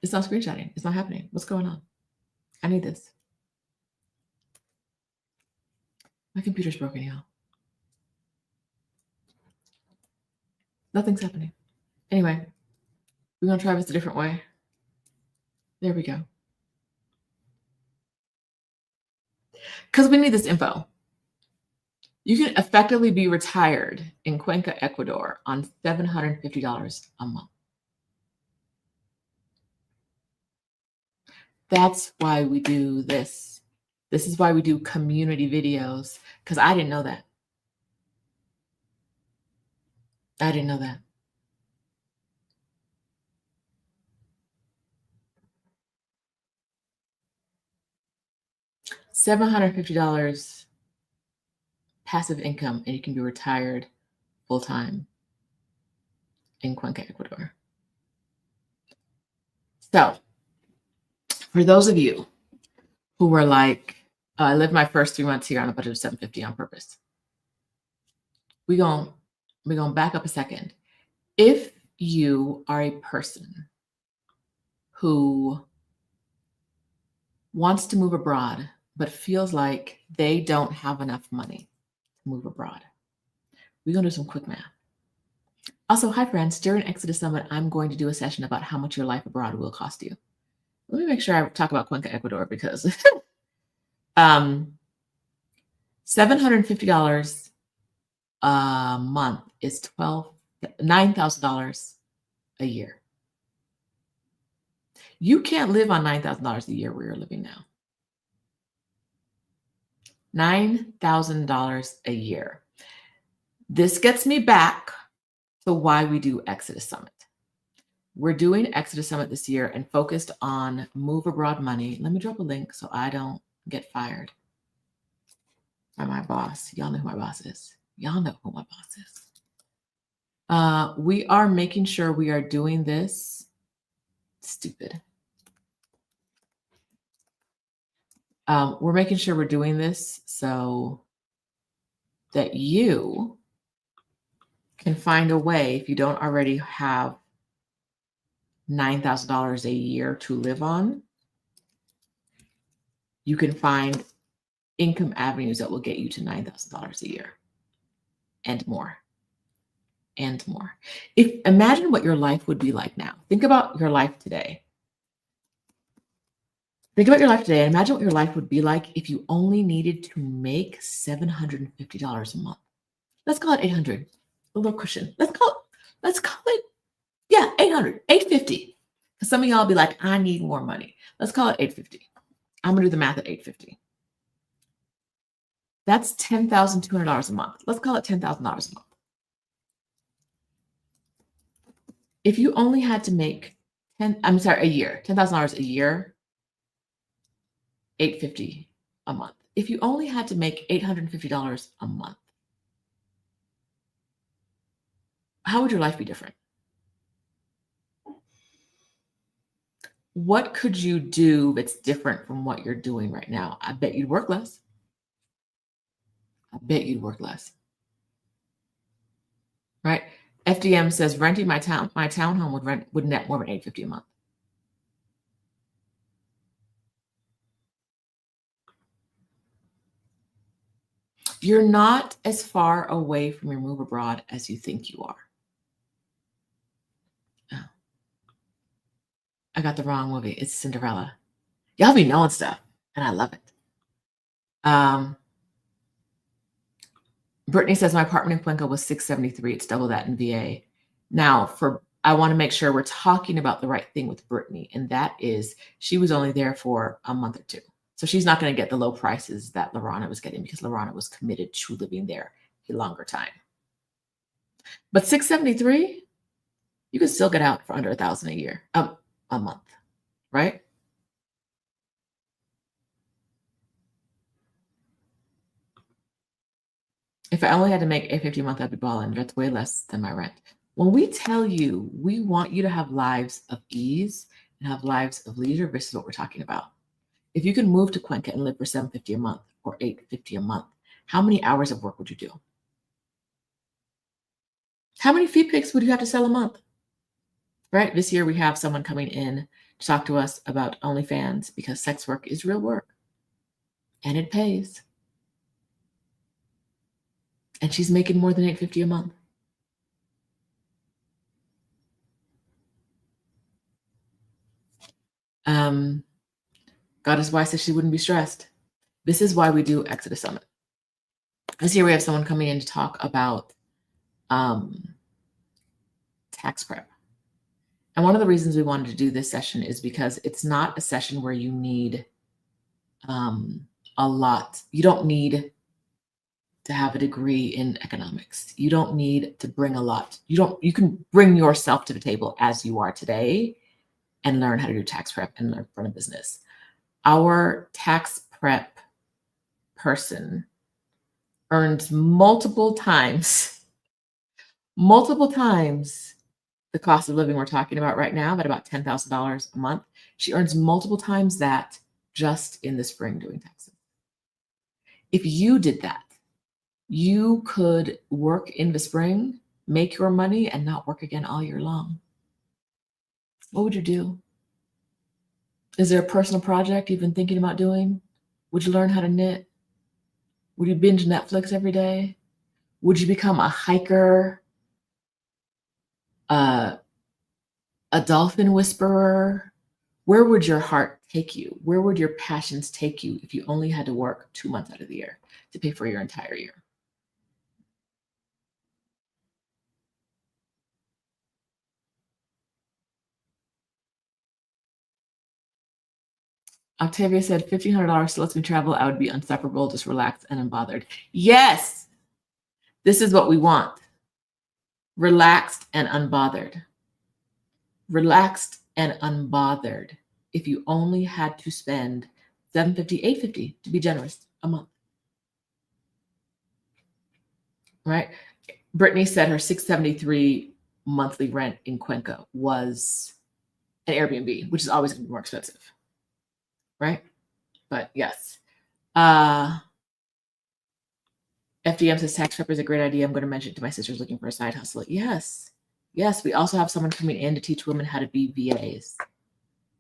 It's not screenshotting. It's not happening. What's going on? I need this. My computer's broken, y'all. Nothing's happening. Anyway, we're going to try this a different way. There we go. Because we need this info. You can effectively be retired in Cuenca, Ecuador on $750 a month. That's why we do this. This is why we do community videos, because I didn't know that. I didn't know that. $750 passive income, and you can be retired full time in Cuenca, Ecuador. So, for those of you who were like, I lived my first 3 months here on a budget of $750 on purpose. We're gonna back up a second. If you are a person who wants to move abroad but feels like they don't have enough money to move abroad. We're going to do some quick math. Also, hi friends, during Exodus Summit, I'm going to do a session about how much your life abroad will cost you. Let me make sure I talk about Cuenca, Ecuador, because $750 a month is $9,000 a year. You can't live on $9,000 a year where you're living now. $9,000 a year. This gets me back to why we do Exodus Summit. We're doing Exodus Summit this year and focused on move abroad money. Let me drop a link so I don't get fired by my boss. Y'all know who my boss is. Y'all know who my boss is. We are making sure we are doing this. Stupid. We're making sure we're doing this so that you can find a way, if you don't already have $9,000 a year to live on, you can find income avenues that will get you to $9,000 a year and more. And more. Imagine what your life would be like now. Think about your life today. Think about your life today and imagine what your life would be like if you only needed to make $750 a month. Let's call it 800. A little cushion. Let's call it, yeah, 800, 850. Because some of y'all be like, I need more money. Let's call it 850. I'm gonna do the math at 850. That's $10,200 a month. Let's call it $10,000 a month. If you only had to make a year, $10,000 a year, $850 a month. If you only had to make $850 a month, how would your life be different? What could you do that's different from what you're doing right now? I bet you'd work less. I bet you'd work less. Right? FDM says renting my townhome would net more than $850 a month. You're not as far away from your move abroad as you think you are. Oh. I got the wrong movie. It's Cinderella. Y'all be knowing stuff, and I love it. Brittany says my apartment in Cuenca was $673. It's double that in VA. Now, I want to make sure we're talking about the right thing with Brittany, and that is she was only there for a month or two. So she's not going to get the low prices that Lorana was getting because Lorana was committed to living there a longer time. But $673, you can still get out for under $1,000 a year, a month, right? If I only had to make $850 a month, I'd be balling. That's way less than my rent. When we tell you we want you to have lives of ease and have lives of leisure, this is what we're talking about. If you can move to Cuenca and live for $750 a month or $850 a month, how many hours of work would you do? How many feet pics would you have to sell a month? Right? This year we have someone coming in to talk to us about OnlyFans because sex work is real work and it pays. And she's making more than $850 a month. Goddess Y says she wouldn't be stressed. This is why we do Exodus Summit. This year we have someone coming in to talk about tax prep. And one of the reasons we wanted to do this session is because it's not a session where you need a lot. You don't need to have a degree in economics. You don't need to bring a lot. You can bring yourself to the table as you are today and learn how to do tax prep and learn run a business. Our tax prep person earns multiple times the cost of living we're talking about right now, at about $10,000 a month. She earns multiple times that just in the spring doing taxes. If you did that, you could work in the spring, make your money, and not work again all year long. What would you do? Is there a personal project you've been thinking about doing? Would you learn how to knit? Would you binge Netflix every day? Would you become a hiker, uh, a dolphin whisperer? Where would your heart take you? Where would your passions take you if you only had to work 2 months out of the year to pay for your entire year? Octavia said, $1,500 lets me travel. I would be unstoppable, just relaxed and unbothered. Yes, this is what we want. Relaxed and unbothered. Relaxed and unbothered. If you only had to spend $750, $850 to be generous a month, right? Brittany said her $673 monthly rent in Cuenca was an Airbnb, which is always going to be more expensive, right? But yes. FDM says tax prep is a great idea. I'm going to mention it to my sisters looking for a side hustle. Yes. Yes. We also have someone coming in to teach women how to be VAs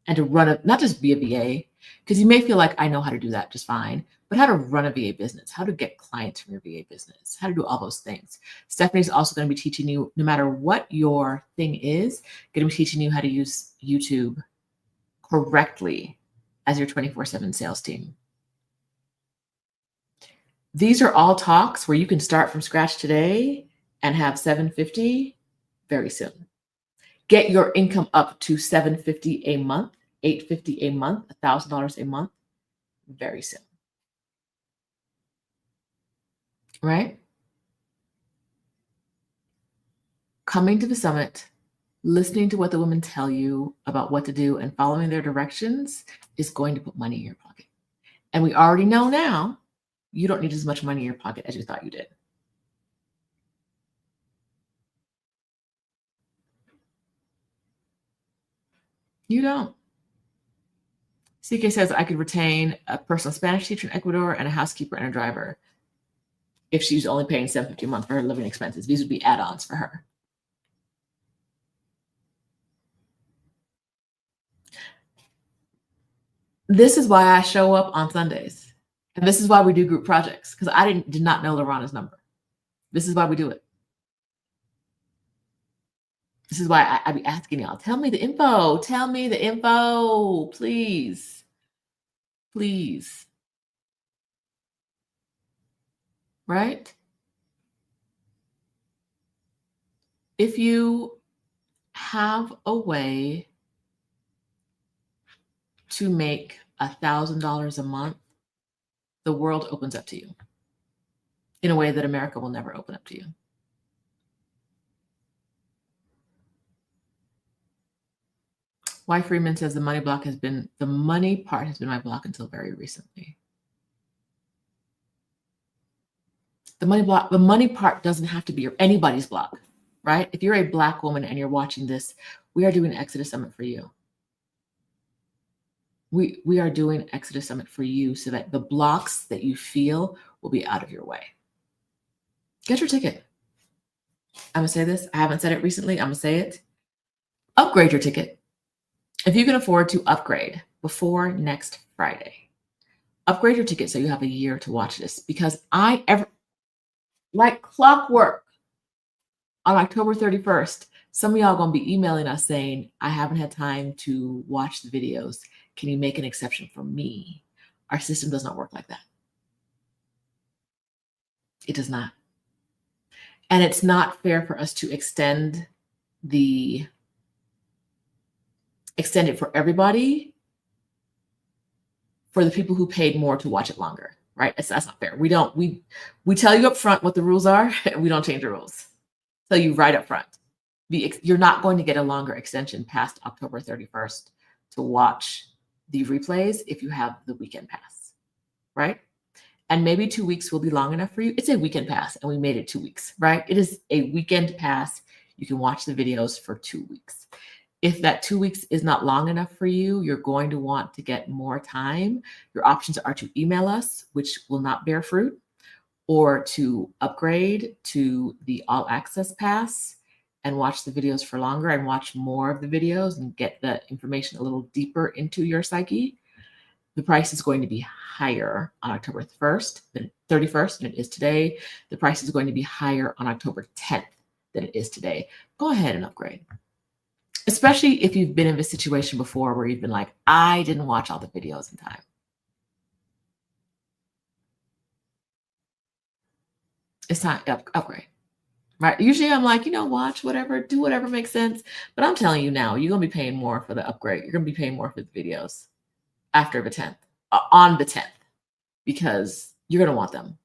and to run not just be a VA, because you may feel like I know how to do that just fine, but how to run a VA business, how to get clients from your VA business, how to do all those things. Stephanie's also going to be teaching you, no matter what your thing is, going to be teaching you how to use YouTube correctly as your 24/7 sales team. These are all talks where you can start from scratch today and have $750 very soon. Get your income up to $750 a month, $850 a month, $1,000 a month very soon. Right? Coming to the summit, listening to what the women tell you about what to do and following their directions is going to put money in your pocket. And we already know now you don't need as much money in your pocket as you thought you did. You don't. CK says I could retain a personal Spanish teacher in Ecuador and a housekeeper and a driver if she's only paying $750 a month for her living expenses. These would be add-ons for her. This is why I show up on Sundays. And this is why we do group projects, because I did not know Lorana's number. This is why we do it. This is why I be asking y'all, tell me the info. Tell me the info, please. Please. Right? If you have a way to make $1,000 a month, the world opens up to you in a way that America will never open up to you. Y Freeman says the money part has been my block until very recently. The money part doesn't have to be anybody's block, right? If you're a Black woman and you're watching this, we are doing Exodus Summit for you. We are doing Exodus Summit for you so that the blocks that you feel will be out of your way. Get your ticket. I'm going to say this. I haven't said it recently. I'm going to say it. Upgrade your ticket. If you can afford to upgrade before next Friday, upgrade your ticket so you have a year to watch this, because like clockwork, on October 31st, some of y'all going to be emailing us saying, I haven't had time to watch the videos. Can you make an exception for me? Our system does not work like that. It does not. And it's not fair for us to extend it for everybody for the people who paid more to watch it longer, right? That's not fair. We tell you up front what the rules are, and we don't change the rules. Tell you right up front. You're not going to get a longer extension past October 31st to watch the replays if you have the weekend pass, right? And maybe 2 weeks will be long enough for you. It's a weekend pass, and we made it 2 weeks, right? It is a weekend pass. You can watch the videos for 2 weeks. If that 2 weeks is not long enough for you, you're going to want to get more time. Your options are to email us, which will not bear fruit, or to upgrade to the all access pass and watch the videos for longer and watch more of the videos and get the information a little deeper into your psyche. The price is going to be higher on October 1st than 31st than it is today. The price is going to be higher on October 10th than it is today. Go ahead and upgrade. Especially if you've been in this situation before where you've been like, I didn't watch all the videos in time. It's time to upgrade. Right. Usually I'm like, watch whatever, do whatever makes sense. But I'm telling you now, you're going to be paying more for the upgrade. You're going to be paying more for the videos after the 10th, on the 10th, because you're going to want them.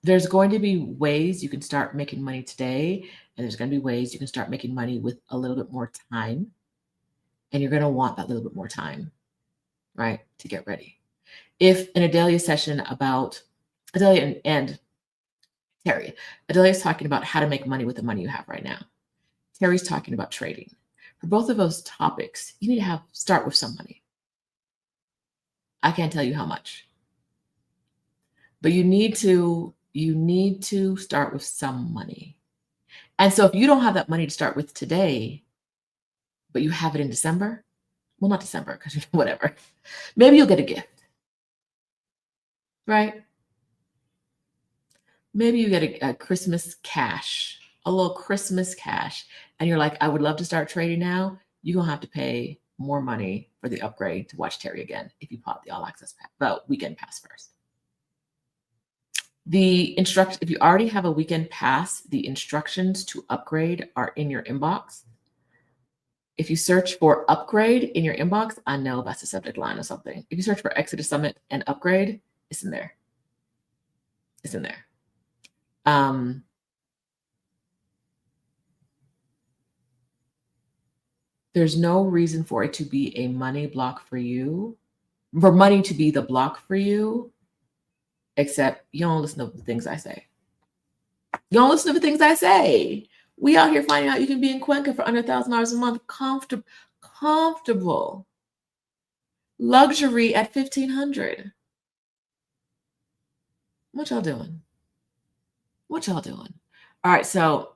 There's going to be ways you can start making money today, and there's going to be ways you can start making money with a little bit more time. And you're going to want that little bit more time, right, to get ready. If an Adelia session about Adelia and Terry, Adelia is talking about how to make money with the money you have right now. Terry's talking about trading. For both of those topics, you need to start with some money. I can't tell you how much, but you need to start with some money. And so if you don't have that money to start with today, but you have it in December, well, not December, because whatever, maybe you'll get a gift, right? Maybe you get a Christmas cash, a little Christmas cash, and you're like, I would love to start trading now. You're going to have to pay more money for the upgrade to watch Terry again if you bought the all access weekend pass first. If you already have a weekend pass, the instructions to upgrade are in your inbox. If you search for upgrade in your inbox, I know that's a subject line or something. If you search for Exodus Summit and upgrade, it's in there. It's in there. There's no reason for it to be a money block for you, for money to be the block for you, except you don't listen to the things I say. You don't listen to the things I say. We out here finding out you can be in Cuenca for under $1,000 a month, comfortable. Luxury at $1,500. What y'all doing? What y'all doing? All right, so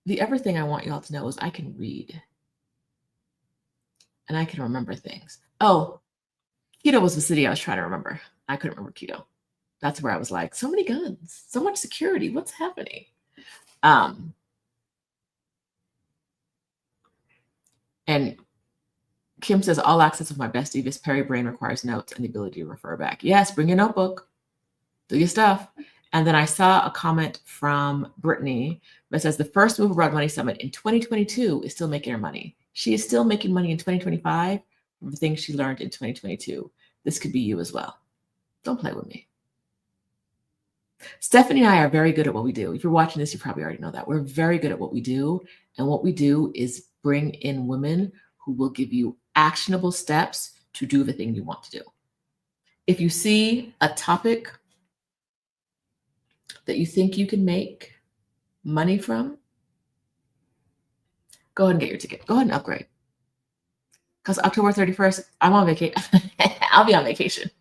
the other thing I want y'all to know is I can read and I can remember things. Oh, Quito was the city I was trying to remember. I couldn't remember Quito. That's where I was like, so many guns, so much security. What's happening? And Kim says, all access of my bestie, this Perry brain requires notes and the ability to refer back. Yes, bring your notebook, do your stuff. And then I saw a comment from Brittany that says the first Move Abroad Money Summit in 2022 is still making her money. She is still making money in 2025 from the things she learned in 2022. This could be you as well. Don't play with me. Stephanie and I are very good at what we do. If you're watching this, you probably already know that. We're very good at what we do. And what we do is bring in women who will give you actionable steps to do the thing you want to do. If you see a topic that you think you can make money from, go ahead and get your ticket. Go ahead and upgrade. Because October 31st, I'm on vacation. I'll be on vacation.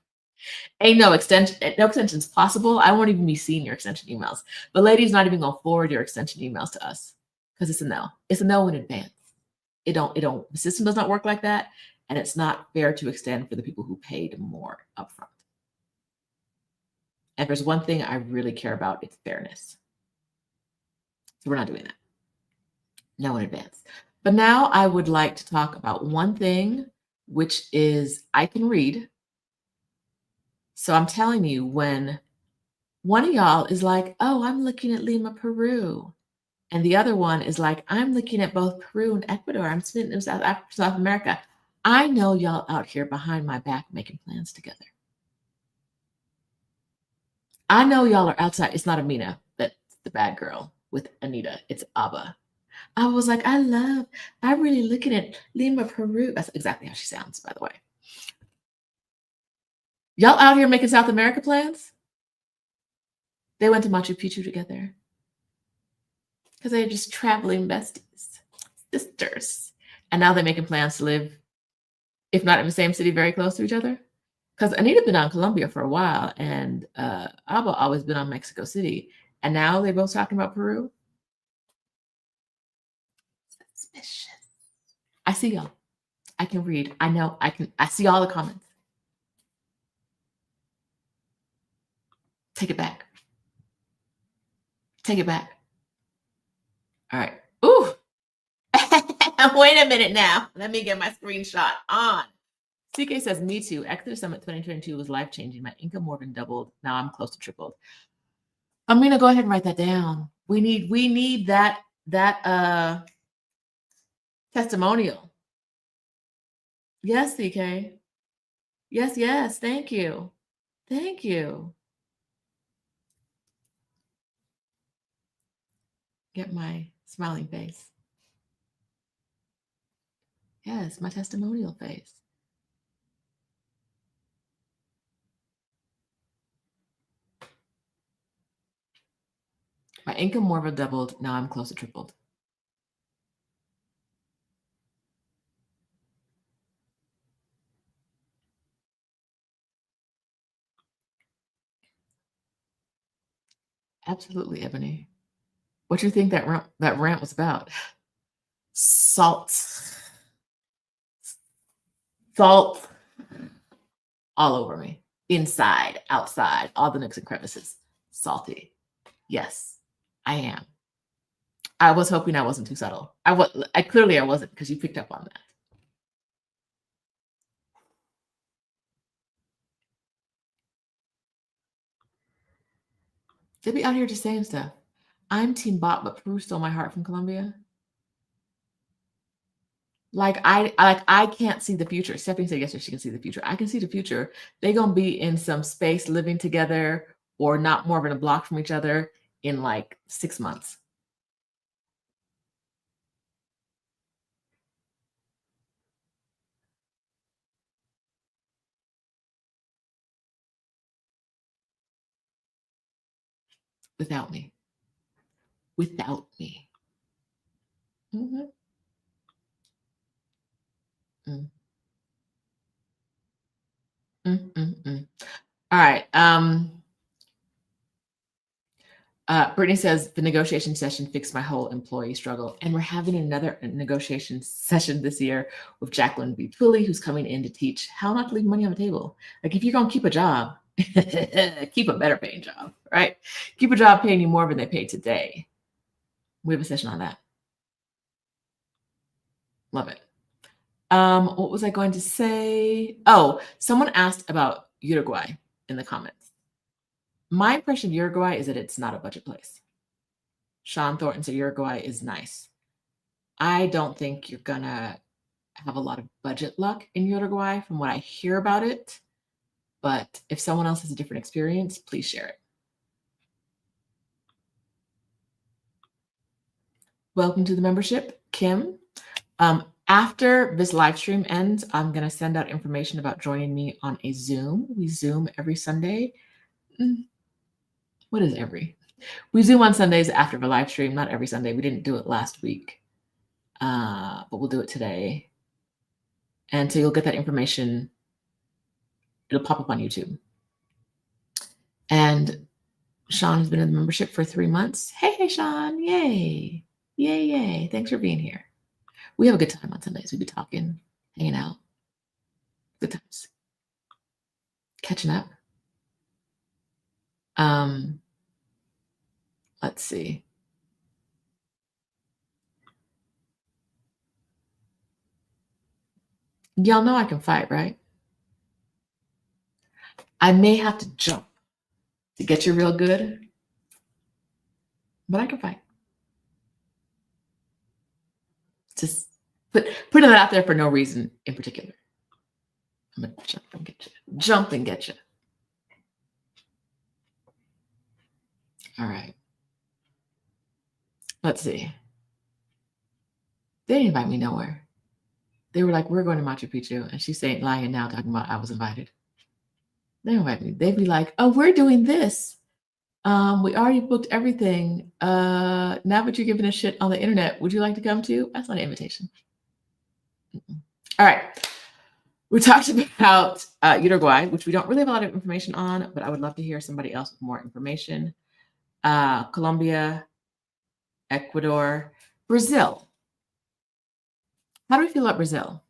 Ain't no extensions possible. I won't even be seeing your extension emails. The lady's not even gonna forward your extension emails to us because it's a no. It's a no in advance. The system does not work like that, and it's not fair to extend for the people who paid more upfront. And if there's one thing I really care about, it's fairness. So we're not doing that. No in advance. But now I would like to talk about one thing, which is I can read. So I'm telling you, when one of y'all is like, oh, I'm looking at Lima, Peru. And the other one is like, I'm looking at both Peru and Ecuador. I'm sitting in South America. I know y'all out here behind my back making plans together. I know y'all are outside. It's not Amina that's the bad girl with Anita. It's Abba. I was like, I'm really looking at Lima, Peru. That's exactly how she sounds, by the way. Y'all out here making South America plans? They went to Machu Picchu together because they're just traveling besties, sisters. And now they're making plans to live, if not in the same city, very close to each other. Because Anita been on Colombia for a while, and Abba always been on Mexico City. And now they're both talking about Peru. Suspicious. I see y'all. I can read. I know. I see all the comments. Take it back. Take it back. All right. Ooh. Wait a minute now. Let me get my screenshot on. CK says, me too. Exeter Summit 2022 was life-changing. My income more than doubled. Now I'm close to tripled. I'm gonna go ahead and write that down. We need that testimonial. Yes, CK. Yes. Thank you. Thank you. Get my smiling face. Yes, my testimonial face. My income more than doubled. Now I'm close to tripled. Absolutely, Ebony. What do you think that rant was about? Salt all over me, inside, outside, all the nooks and crevices. Salty. Yes, I am. I was hoping I wasn't too subtle. I clearly I wasn't, because you picked up on that. They be out here just saying stuff. I'm Team Bot, but Peru stole my heart from Colombia. Like I can't see the future. Stephanie said yesterday she can see the future. I can see the future. They're gonna be in some space living together, or not more than a block from each other, in like 6 months. Without me. Without me. Mm-hmm. Mm. Mm. All right. Brittany says the negotiation session fixed my whole employee struggle, and we're having another negotiation session this year with Jacqueline B. Twilley, who's coming in to teach how not to leave money on the table. Like, if you're gonna keep a job, keep a better paying job, right? Keep a job paying you more than they pay today. We have a session on that. Love it. What was I going to say? Oh, someone asked about Uruguay in the comments. My impression of Uruguay is that it's not a budget place. Sean Thornton said Uruguay is nice. I don't think you're gonna have a lot of budget luck in Uruguay from what I hear about it. But if someone else has a different experience, please share it. Welcome to the membership, Kim. After this live stream ends, I'm going to send out information about joining me on a Zoom. We Zoom every Sunday. What is every? We Zoom on Sundays after the live stream, not every Sunday. We didn't do it last week, but we'll do it today. And so you'll get that information. It'll pop up on YouTube. And Sean has been in the membership for 3 months. Hey, Sean. Yay. Yay. Thanks for being here. We have a good time on Sundays. We be talking, hanging out. Good times. Catching up. Let's see. Y'all know I can fight, right? I may have to jump to get you real good, but I can fight. Just put it out there for no reason in particular. I'm gonna jump and get you. Jump and get you. All right. Let's see. They didn't invite me nowhere. They were like, we're going to Machu Picchu. And she's saying, lying now, talking about I was invited. They invite me. They'd be like, oh, we're doing this. We already booked everything. Now that you're giving a shit on the internet, would you like to come too? That's not an invitation. All right. We talked about Uruguay, which we don't really have a lot of information on, but I would love to hear somebody else with more information. Colombia, Ecuador, Brazil How do we feel about Brazil?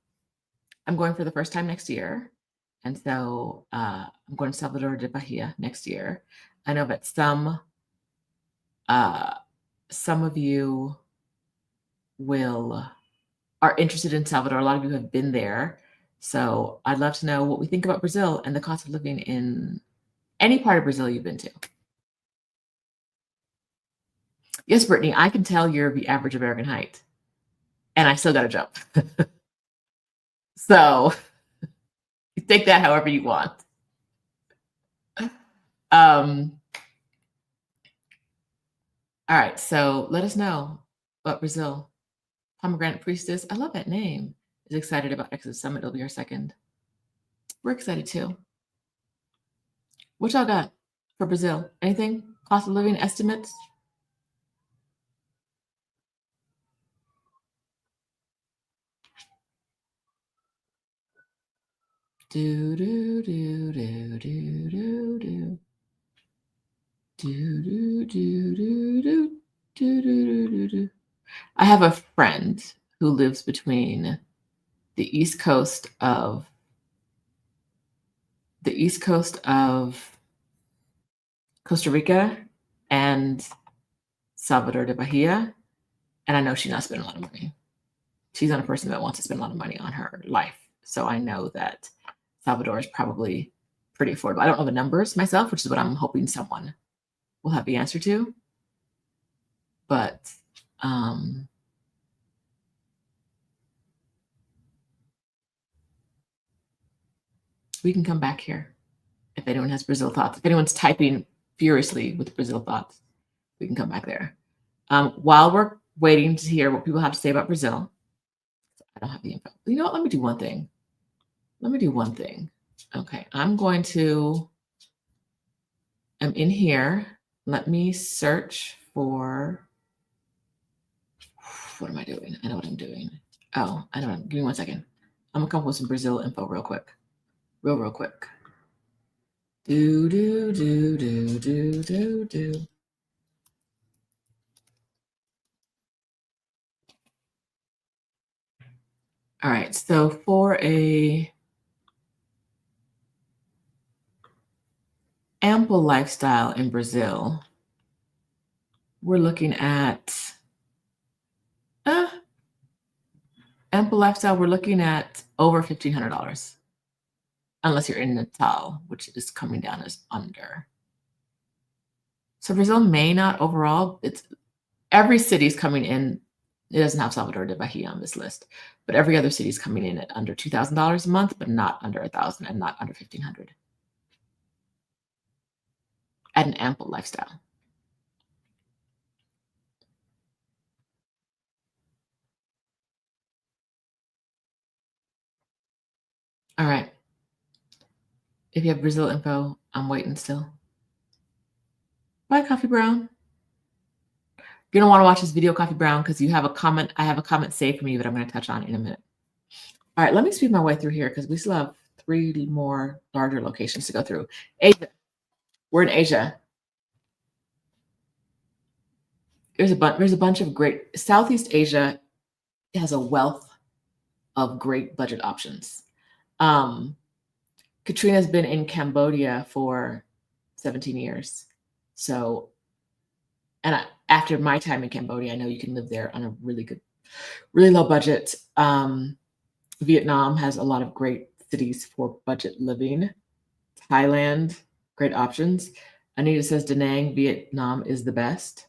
I'm going for the first time next year. And so I'm going to Salvador de Bahia next year. I know that uh, some of you will are interested in Salvador. A lot of you have been there. So I'd love to know what we think about Brazil and the cost of living in any part of Brazil you've been to. Yes, Brittany, I can tell you're the average American height, and I still got to jump. So take that however you want. Um, all right, so let us know about Brazil. Pomegranate Priestess, I love that name, is excited about Exodus Summit. It'll be our second. We're excited too. What y'all got for Brazil? Anything? Cost of living estimates? Do do do do do do do. Do do do do do do do do do. I have a friend who lives between the east coast of Costa Rica and Salvador de Bahia, and I know she's not spending a lot of money. She's not a person that wants to spend a lot of money on her life. So I know that Salvador is probably pretty affordable. I don't know the numbers myself, which is what I'm hoping someone will have the answer to. But we can come back here if anyone has Brazil thoughts. If anyone's typing furiously with Brazil thoughts, we can come back there. While we're waiting to hear what people have to say about Brazil, I don't have the info. You know what? Let me do one thing. Okay, I'm in here. Let me search for, what am I doing? I know what I'm doing. Oh, I don't know. Give me 1 second. I'm gonna come up with some Brazil info real quick. Real quick. Do, do, do, do, do, do, do. All right, so for a ample lifestyle in Brazil, we're looking at ample lifestyle. We're looking at over $1,500, unless you're in Natal, which is coming down as under. So Brazil may not overall. It's every city's coming in. It doesn't have Salvador de Bahia on this list, but every other city's coming in at under $2,000 a month, but not under 1,000 and not under 1,500 at an ample lifestyle. All right. If you have Brazil info, I'm waiting still. Bye, Coffee Brown. You're gonna want to watch this video, Coffee Brown, because you have a comment. I have a comment saved from you that I'm going to touch on in a minute. All right, let me speed my way through here because we still have 3 more larger locations to go through. Asia. We're in Asia. There's a bunch of great. Southeast Asia has a wealth of great budget options. Katrina's been in Cambodia for 17 years. So, and after my time in Cambodia, I know you can live there on a really low budget. Vietnam has a lot of great cities for budget living. Thailand, great options. Anita says Da Nang, Vietnam is the best.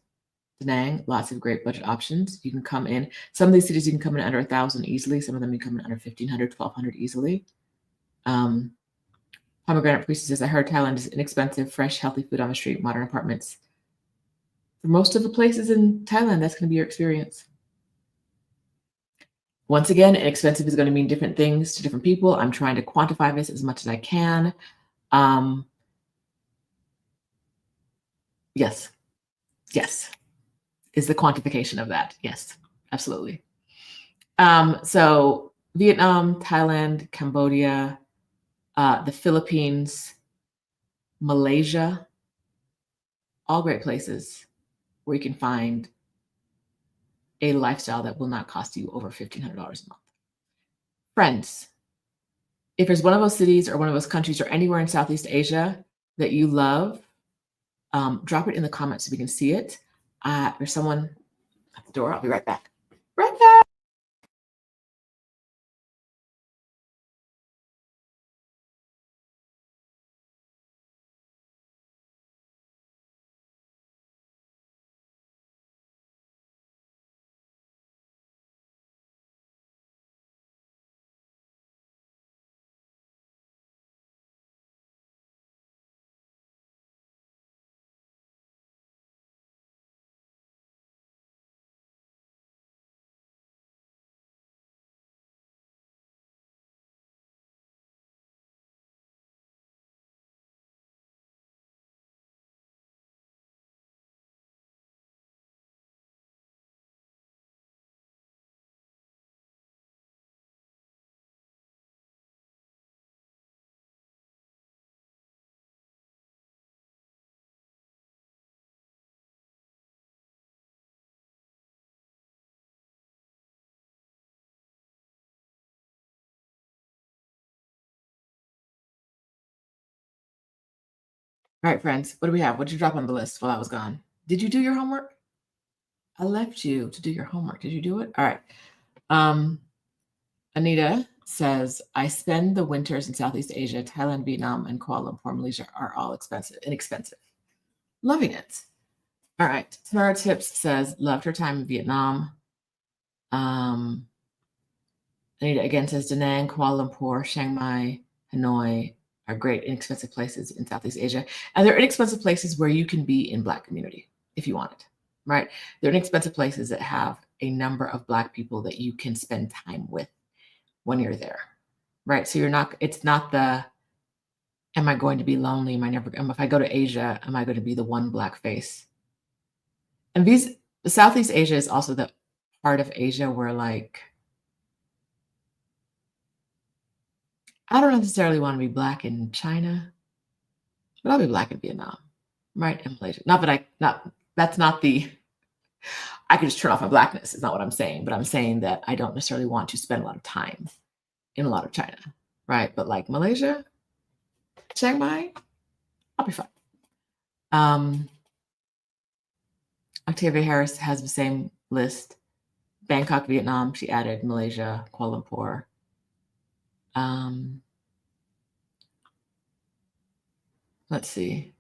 Da Nang, lots of great budget options. You can come in. Some of these cities you can come in under 1,000 easily. Some of them you come in under 1,500, 1,200 easily. Pomegranate Priestess says, I heard Thailand is inexpensive, fresh, healthy food on the street, modern apartments. For most of the places in Thailand, that's going to be your experience. Once again, inexpensive is going to mean different things to different people. I'm trying to quantify this as much as I can. Yes, is the quantification of that. Yes, absolutely. So Vietnam, Thailand, Cambodia, the Philippines, Malaysia, all great places where you can find a lifestyle that will not cost you over $1,500 a month. Friends, if there's one of those cities or one of those countries or anywhere in Southeast Asia that you love, drop it in the comments so we can see it. There's someone at the door. I'll be right back. Right back. All right, friends, what do we have? What did you drop on the list while I was gone? Did you do your homework? I left you to do your homework. Did you do it? All right. Um, Anita says, I spend the winters in Southeast Asia, Thailand, Vietnam, and Kuala Lumpur, Malaysia are all inexpensive. Loving it. All right. Tamara Tips says, loved her time in Vietnam. Um, Anita again says, Da Nang, Kuala Lumpur, Chiang Mai, Hanoi are great inexpensive places in Southeast Asia. And they're inexpensive places where you can be in Black community if you want it, right? They're inexpensive places that have a number of Black people that you can spend time with when you're there, right? So it's not the, am I going to be lonely? If I go to Asia, am I going to be the one Black face? And Southeast Asia is also the part of Asia where like, I don't necessarily want to be Black in China, but I'll be Black in Vietnam, right? And Malaysia. That's not the, I can just turn off my Blackness, is not what I'm saying, but I'm saying that I don't necessarily want to spend a lot of time in a lot of China, right? But like Malaysia, Chiang Mai, I'll be fine. Octavia Harris has the same list. Bangkok, Vietnam, she added Malaysia, Kuala Lumpur. Let's see.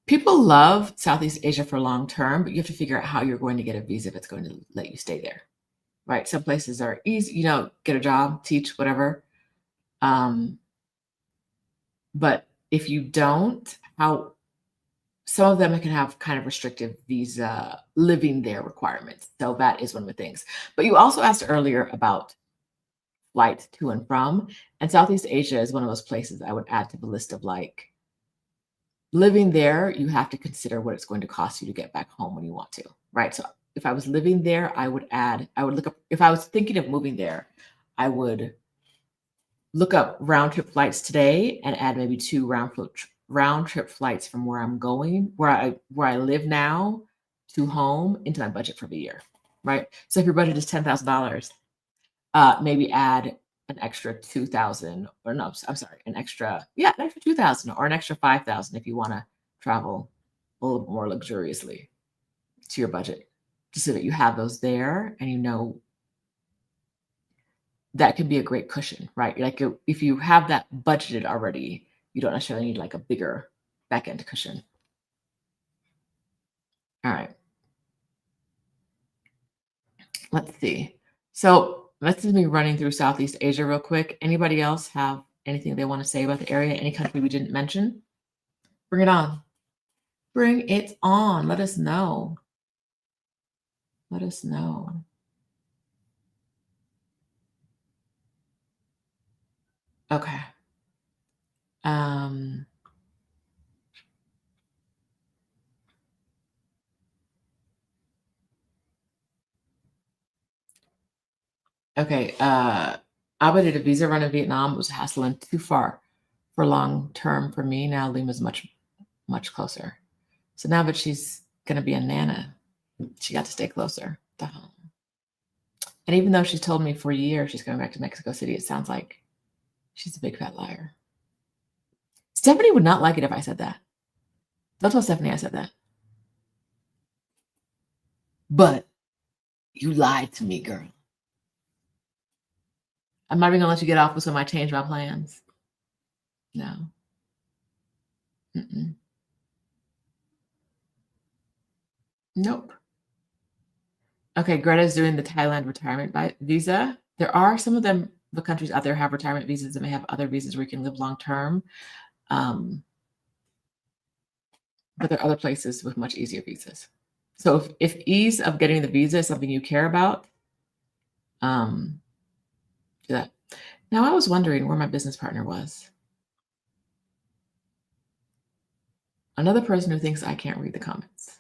People love Southeast Asia for long term, but you have to figure out how you're going to get a visa if it's going to let you stay there, right? Some places are easy, get a job, teach, whatever. But if you don't, some of them can have kind of restrictive visa living there requirements. So that is one of the things. But you also asked earlier about flights to and from, and Southeast Asia is one of those places I would add to the list of like, living there, you have to consider what it's going to cost you to get back home when you want to, right? So if I was living there, I would look up, if I was thinking of moving there, I would look up round trip flights today and add maybe 2 round trip flights from where I'm going, where I live now to home into my budget for the year, right? So if your budget is $10,000, maybe add an extra 2,000, or no, I'm sorry, an extra 2,000 or an extra 5,000 if you want to travel a little more luxuriously to your budget, just so that you have those there and that can be a great cushion, right? Like if you have that budgeted already, you don't necessarily need like a bigger back end cushion. All right. Let's see. So that's me running through Southeast Asia real quick. Anybody else have anything they want to say about the area? Any country we didn't mention? Bring it on. Bring it on. Let us know. Let us know. Okay. Okay. Abba did a visa run in Vietnam. It was hassling too far for long term for me. Now Lima's much, much closer. So now that she's going to be a Nana, she got to stay closer to home. And even though she's told me for years she's going back to Mexico City, it sounds like she's a big fat liar. Stephanie would not like it if I said that. Don't tell Stephanie I said that. But you lied to me, girl. I'm not even gonna let you get off with some I changed my plans. No. Mm-mm. Nope. Okay, Greta's doing the Thailand retirement visa. There are some of them, the countries out there have retirement visas and they have other visas where you can live long term. But there are other places with much easier visas. So if ease of getting the visa is something you care about, do that. Now, I was wondering where my business partner was. Another person who thinks I can't read the comments.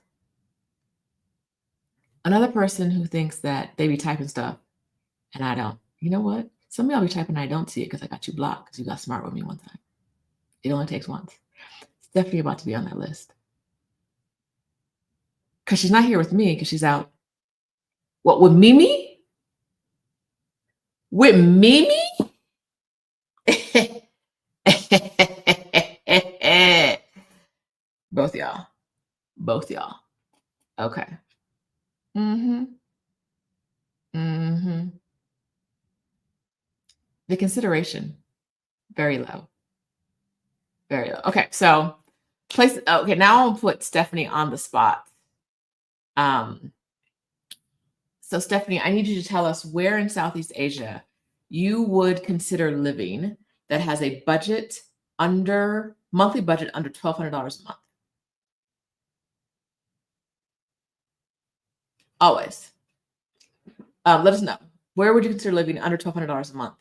Another person who thinks that they be typing stuff and I don't. You know what? Some of y'all be typing and I don't see it because I got you blocked because you got smart with me one time. It only takes once. It's definitely about to be on that list. Because she's not here with me because she's out. What, with Mimi? With Mimi? Both y'all. Both y'all. Okay. Mm-hmm. Mm-hmm. The consideration, very low. Very low. Okay, so okay, now I'll put Stephanie on the spot. So Stephanie, I need you to tell us where in Southeast Asia you would consider living that has a monthly budget under $1,200 a month. Always. Let us know. Where would you consider living under $1,200 a month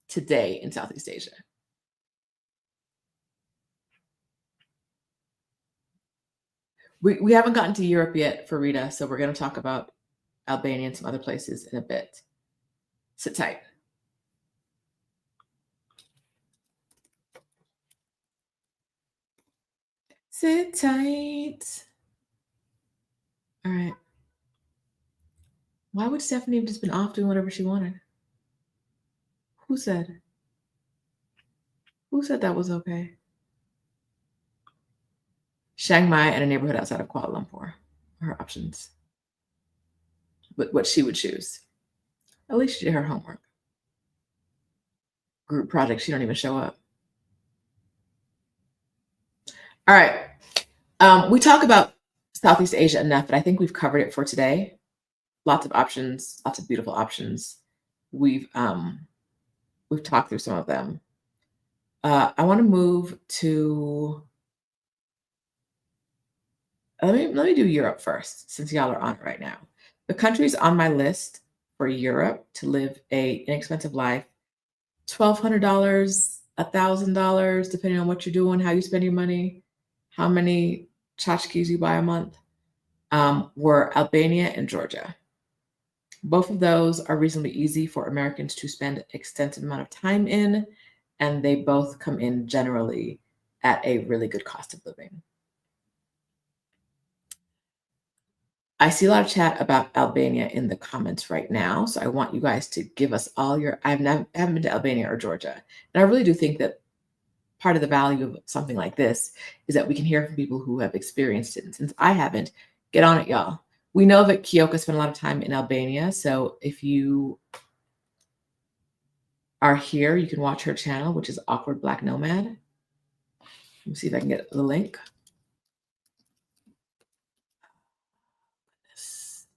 today in Southeast Asia? We haven't gotten to Europe yet for Rita, so we're going to talk about Albania and some other places in a bit. Sit tight. Sit tight. All right. Why would Stephanie have just been off doing whatever she wanted? Who said? Who said that was okay? Chiang Mai and a neighborhood outside of Kuala Lumpur are her options. But what she would choose. At least she did her homework. Group project, she don't even show up. All right. We talk about Southeast Asia enough, but I think we've covered it for today. Lots of options, lots of beautiful options. We've talked through some of them. I want to move to. Let me do Europe first, since y'all are on it right now. The countries on my list for Europe to live a inexpensive life, $1,200, $1,000, depending on what you're doing, how you spend your money, how many tchotchkes you buy a month, were Albania and Georgia. Both of those are reasonably easy for Americans to spend extensive amount of time in, and they both come in generally at a really good cost of living. I see a lot of chat about Albania in the comments right now, so I want you guys to give us all your. I haven't been to Albania or Georgia, and I really do think that part of the value of something like this is that we can hear from people who have experienced it. And since I haven't, get on it, y'all. We know that Kyoka spent a lot of time in Albania, so if you are here, you can watch her channel, which is Awkward Black Nomad. Let me see if I can get the link.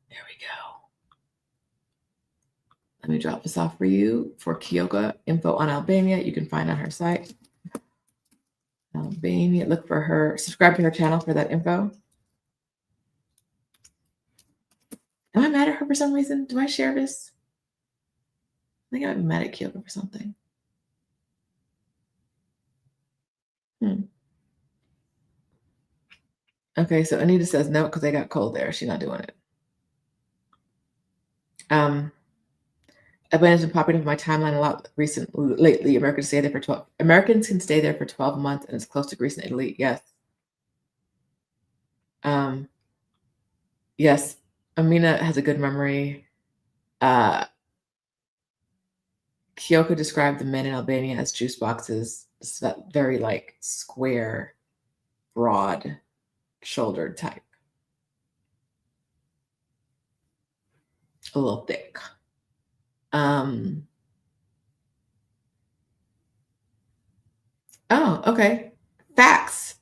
There we go. Let me drop this off for you for Kyoka. Info on Albania you can find on her site. Albania, look for her, subscribe to her channel for that info. Am I mad at her for some reason? Do I share this? I think I might be mad at Kyoka for something. Okay, so Anita says no because they got cold there. She's not doing it. Albania's been popping up in my timeline a lot lately. Americans can stay there for 12 months, and it's close to Greece and Italy. Yes. Yes. Amina has a good memory. Uh, Kyoko described the men in Albania as juice boxes. It's that very like square, broad shouldered type, a little thick. Um, oh, okay. Facts.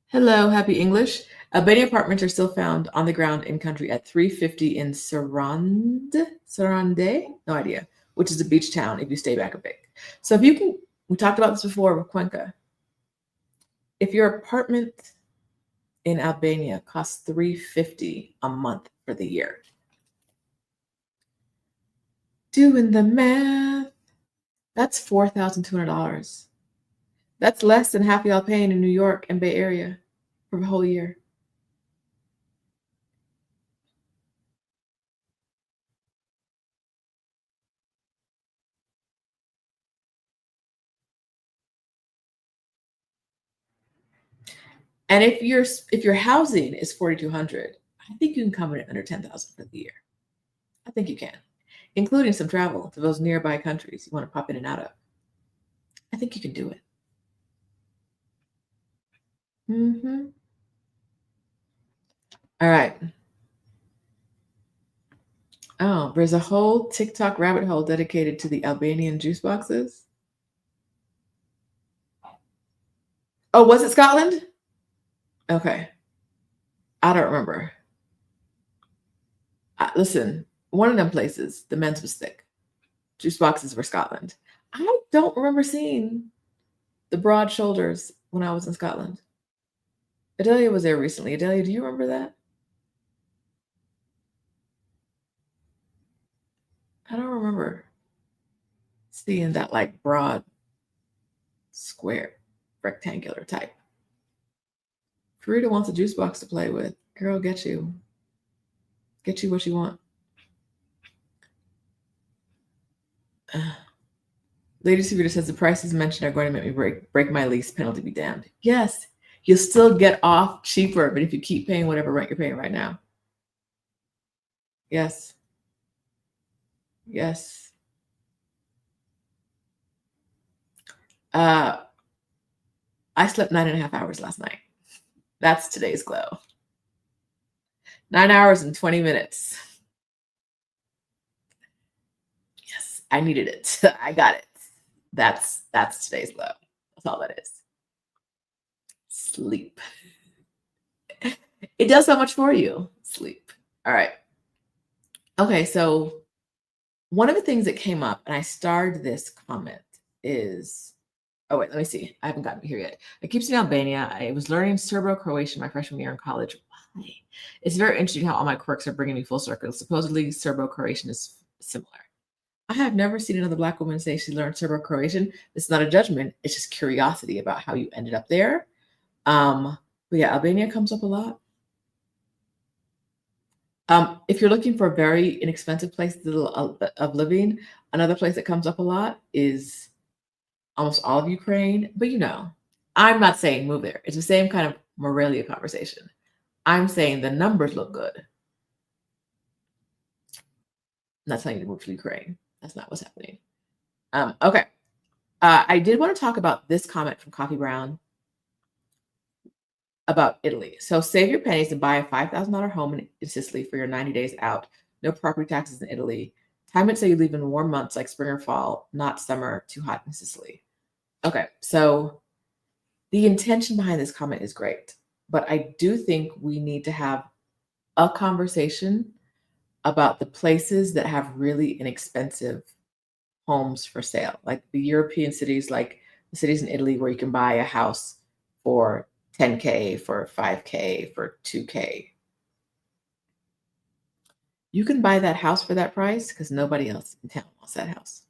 Hello, happy English. Albania apartments are still found on the ground in country at 350 in Sarande? No idea, which is a beach town if you stay back a bit. So if you can, we talked about this before with Cuenca. If your apartment in Albania costs 350 a month for the year, doing the math, that's $4,200. That's less than half y'all paying in New York and Bay Area for a whole year. And if your housing is 4,200, I think you can come in under 10,000 for the year. I think you can, including some travel to those nearby countries you want to pop in and out of. I think you can do it. Hmm. All right. Oh, there's a whole TikTok rabbit hole dedicated to the Albanian juice boxes. Oh, was it Scotland? Okay. I don't remember. Listen, one of them places, the men's was thick. Juice boxes were Scotland. I don't remember seeing the broad shoulders when I was in Scotland. Adelia was there recently. Adelia, do you remember that? I don't remember seeing that like broad, square, rectangular type. Farida wants a juice box to play with. Girl, get you. Get you what you want. Lady Savita says the prices mentioned are going to make me break my lease. Penalty be damned. Yes, you'll still get off cheaper, but if you keep paying whatever rent you're paying right now. Yes. Yes. Uh, I slept 9.5 hours last night. That's today's glow. 9 hours and 20 minutes. Yes, I needed it. I got it. That's today's glow. That's all that is. Sleep. It does so much for you. Sleep. All right. Okay, so one of the things that came up, and I starred this comment, is oh wait, let me see. I haven't gotten here yet. I keep saying Albania. I was learning Serbo-Croatian my freshman year in college. Why? It's very interesting how all my quirks are bringing me full circle. Supposedly, Serbo-Croatian is similar. I have never seen another Black woman say she learned Serbo-Croatian. It's not a judgment. It's just curiosity about how you ended up there. But yeah, Albania comes up a lot. If you're looking for a very inexpensive place of living, another place that comes up a lot is almost all of Ukraine. But I'm not saying move there. It's the same kind of Morelia conversation. I'm saying the numbers look good. I'm not telling you to move to Ukraine. That's not what's happening. Okay. I did want to talk about this comment from Coffee Brown about Italy. So save your pennies and buy a $5,000 home in Sicily for your 90 days out. No property taxes in Italy. Time it so you leave in warm months like spring or fall, not summer, too hot in Sicily. Okay, so the intention behind this comment is great, but I do think we need to have a conversation about the places that have really inexpensive homes for sale, like the European cities, like the cities in Italy where you can buy a house for 10K, for 5K, for 2K. You can buy that house for that price because nobody else in town wants that house.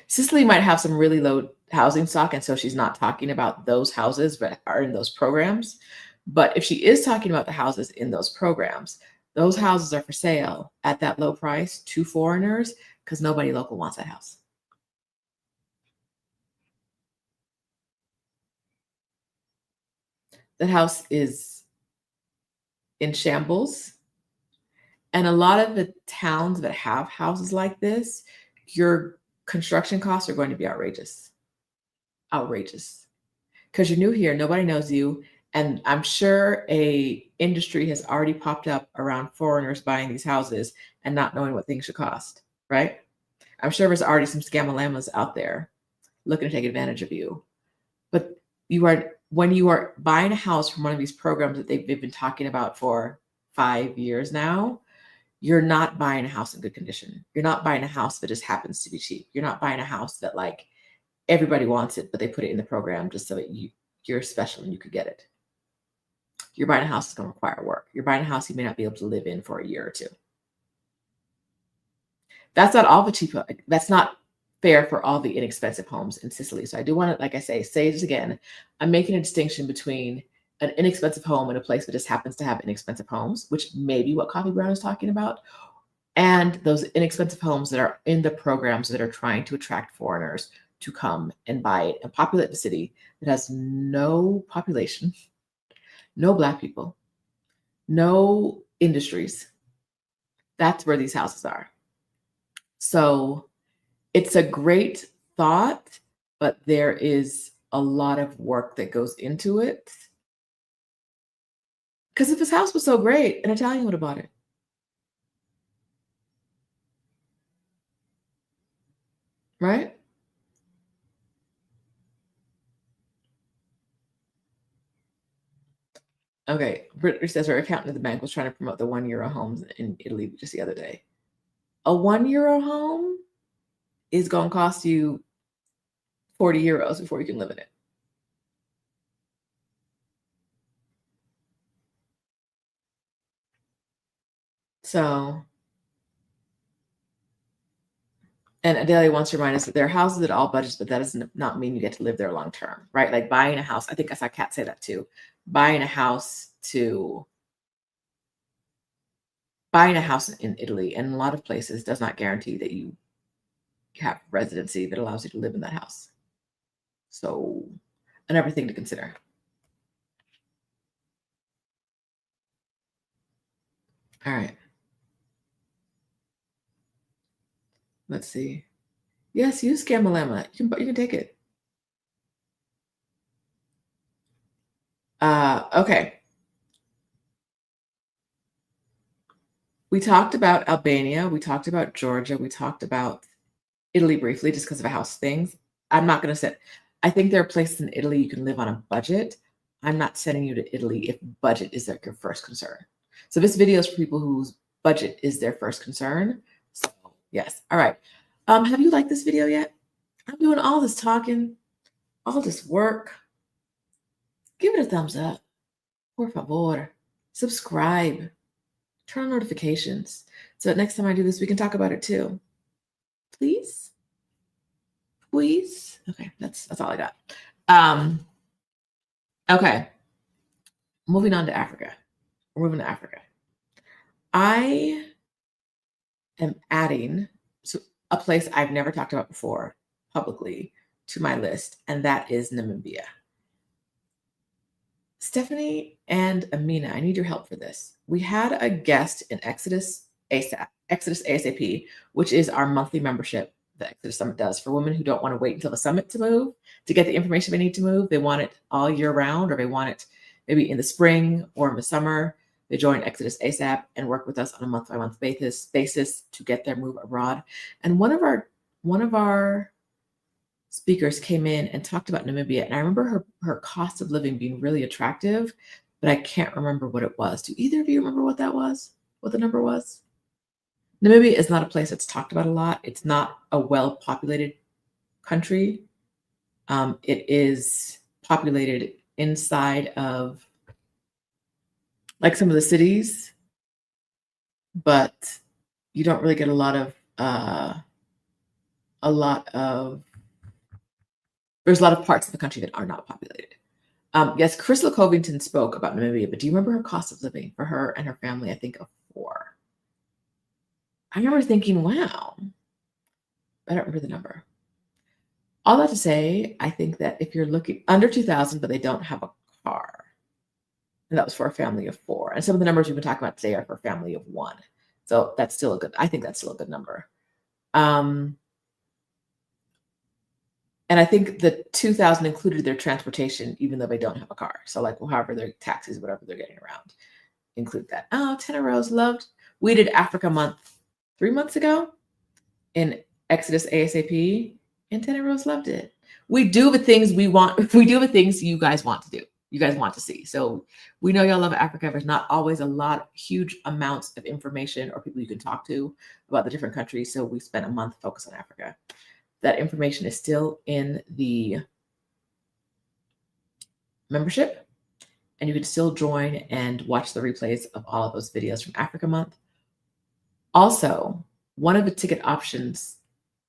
Sicily might have some really low housing stock, and so she's not talking about those houses but are in those programs. But if she is talking about the houses in those houses are for sale at that low price to foreigners because nobody local wants that house. That house is in shambles. And a lot of the towns that have houses like this, your construction costs are going to be outrageous. Outrageous. Because you're new here, nobody knows you. And I'm sure a industry has already popped up around foreigners buying these houses and not knowing what things should cost, right? I'm sure there's already some scamalamas out there looking to take advantage of you. But when you are buying a house from one of these programs that they've been talking about for 5 years now, you're not buying a house in good condition. You're not buying a house that just happens to be cheap. You're not buying a house that like everybody wants it, but they put it in the program just so that you're special and you could get it. You're buying a house that's going to require work. You're buying a house you may not be able to live in for a year or two. That's not all the cheap. That's not fair for all the inexpensive homes in Sicily. So I do want to, like I say this again. I'm making a distinction between an inexpensive home in a place that just happens to have inexpensive homes, which may be what Coffee Brown is talking about, and those inexpensive homes that are in the programs that are trying to attract foreigners to come and buy it and populate the city that has no population, no Black people, no industries. That's where these houses are. So it's a great thought, but there is a lot of work that goes into it. Because if his house was so great, an Italian would have bought it. Right? Okay. Brittany says her accountant at the bank was trying to promote the €1 homes in Italy just the other day. A €1 home is going to cost you €40 before you can live in it. So, and Adelia wants to remind us that there are houses at all budgets, but that does not mean you get to live there long term, right? Like buying a house. I think I saw Kat say that too. Buying a house in Italy and a lot of places does not guarantee that you have residency that allows you to live in that house. So, another thing to consider. All right. Let's see. Yes, use Scamalama. You can take it. Okay. We talked about Albania. We talked about Georgia. We talked about Italy briefly just because of house things. I'm not going to say, I think there are places in Italy you can live on a budget. I'm not sending you to Italy if budget is like your first concern. So this video is for people whose budget is their first concern. So yes. All right. Have you liked this video yet? I'm doing all this talking, all this work. Give it a thumbs up. Por favor. Subscribe. Turn on notifications so that next time I do this, we can talk about it too. Please? Please? Okay, that's all I got. Okay. Moving on to Africa. We're moving to Africa. I am adding a place I've never talked about before publicly to my list, and that is Namibia. Stephanie and Amina, I need your help for this. We had a guest in Exodus ASAP, which is our monthly membership that Exodus Summit does for women who don't want to wait until the summit to move to get the information they need to move. They want it all year round, or they want it maybe in the spring or in the summer. They join Exodus ASAP and work with us on a month-by-month basis to get their move abroad. And one of our speakers came in and talked about Namibia, and I remember her cost of living being really attractive, but I can't remember what it was. Do either of you remember what that was? What the number was? Namibia is not a place that's talked about a lot. It's not a well-populated country. It is populated inside of like some of the cities, but you don't really get a lot of there's a lot of parts of the country that are not populated. Yes, Crystal Covington spoke about Namibia, but do you remember her cost of living for her and her family? I think of 4. I remember thinking, wow, I don't remember the number. All that to say, I think that if you're looking under 2,000, but they don't have a car, And that was for a family of 4. And some of the numbers we've been talking about today are for a family of 1. So that's still a good, I think that's still a good number. And I think the 2,000 included their transportation, even though they don't have a car. So like, well, however their taxis, whatever they're getting around, include that. Oh, Tana Rose loved. We did Africa Month 3 months ago in Exodus ASAP, and Tana Rose loved it. We do the things we want. We do the things you guys want to do. You guys want to see. So we know y'all love Africa. There's not always a lot, huge amounts of information or people you can talk to about the different countries. So we spent a month focused on Africa. That information is still in the membership, and you can still join and watch the replays of all of those videos from Africa Month. Also, one of the ticket options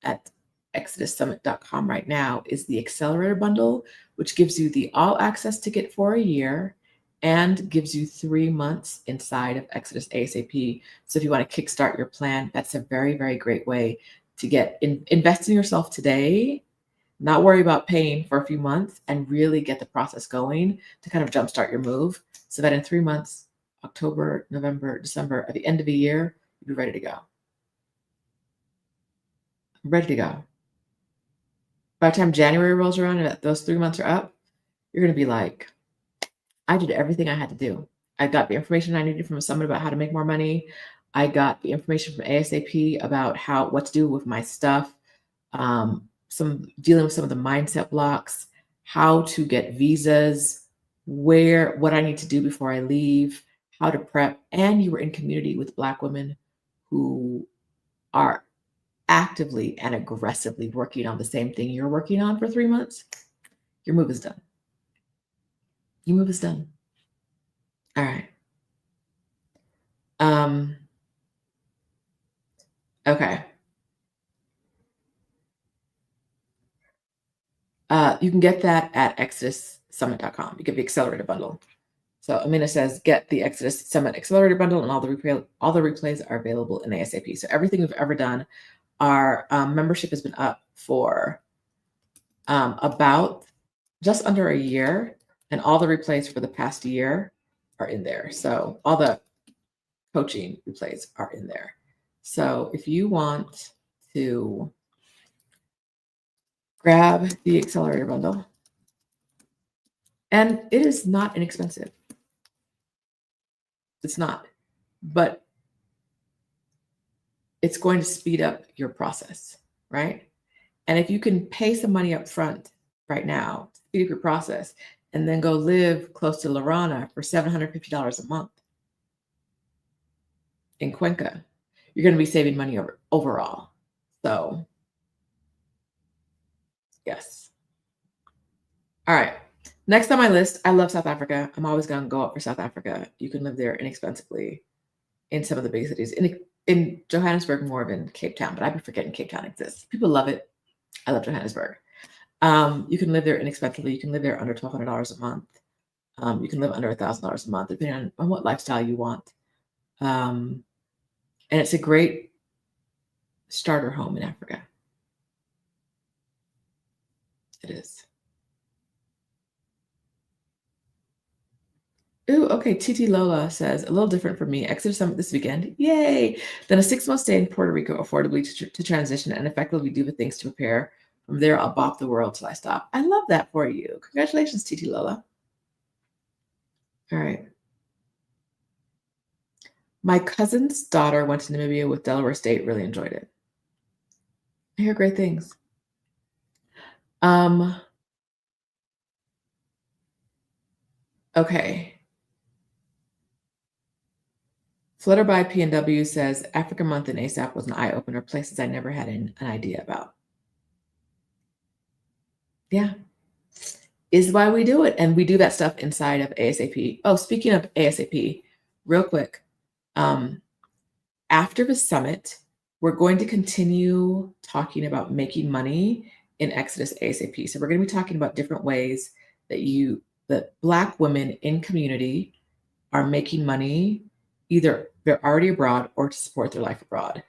at exodussummit.com right now is the Accelerator Bundle, which gives you the all access ticket for a year and gives you 3 months inside of Exodus ASAP. So if you want to kickstart your plan, that's a very, very great way to get invest in yourself today, not worry about paying for a few months, and really get the process going to kind of jumpstart your move so that in 3 months, October, November, December, at the end of the year, you'll be ready to go. Ready to go. By the time January rolls around and those 3 months are up, you're going to be like, I did everything I had to do. I got the information I needed from a summit about how to make more money. I got the information from ASAP about what to do with my stuff, dealing with some of the mindset blocks, how to get visas, what I need to do before I leave, how to prep. And you were in community with Black women who are actively and aggressively working on the same thing you're working on for 3 months. Your move is done. Your move is done. All right. Okay. You can get that at exodussummit.com. You get the Accelerator Bundle. So Amina says, get the Exodus Summit Accelerator Bundle, and all the replays are available in ASAP. So everything we've ever done, our membership has been up for about just under a year, and all the replays for the past year are in there. So all the coaching replays are in there. So if you want to grab the Accelerator Bundle, and it is not inexpensive. It's not, but it's going to speed up your process, right? And if you can pay some money up front right now to speed up your process and then go live close to Lorana for $750 a month in Cuenca, you're going to be saving money overall. So, yes. All right. Next on my list, I love South Africa. I'm always going to go up for South Africa. You can live there inexpensively in some of the big cities. In Johannesburg, more than Cape Town, but I've been forgetting Cape Town exists. People love it. I love Johannesburg. You can live there inexpensively. You can live there under $1,200 a month. You can live under $1,000 a month, depending on what lifestyle you want. And it's a great starter home in Africa. It is. Ooh, okay. TT Lola says, a little different for me. Exodus Summit this weekend. Yay. Then a 6-month stay in Puerto Rico affordably to transition and effectively do the things to prepare. From there, I'll bop the world till I stop. I love that for you. Congratulations, TT Lola. All right. My cousin's daughter went to Namibia with Delaware State, really enjoyed it. I hear great things. Okay. Flutterby PNW says, Africa Month in ASAP was an eye-opener, places I never had an idea about. Yeah. Is why we do it. And we do that stuff inside of ASAP. Oh, speaking of ASAP, real quick. After the summit, we're going to continue talking about making money in Exodus ASAP. So we're going to be talking about different ways that Black women in community are making money, either they're already abroad or to support their life abroad.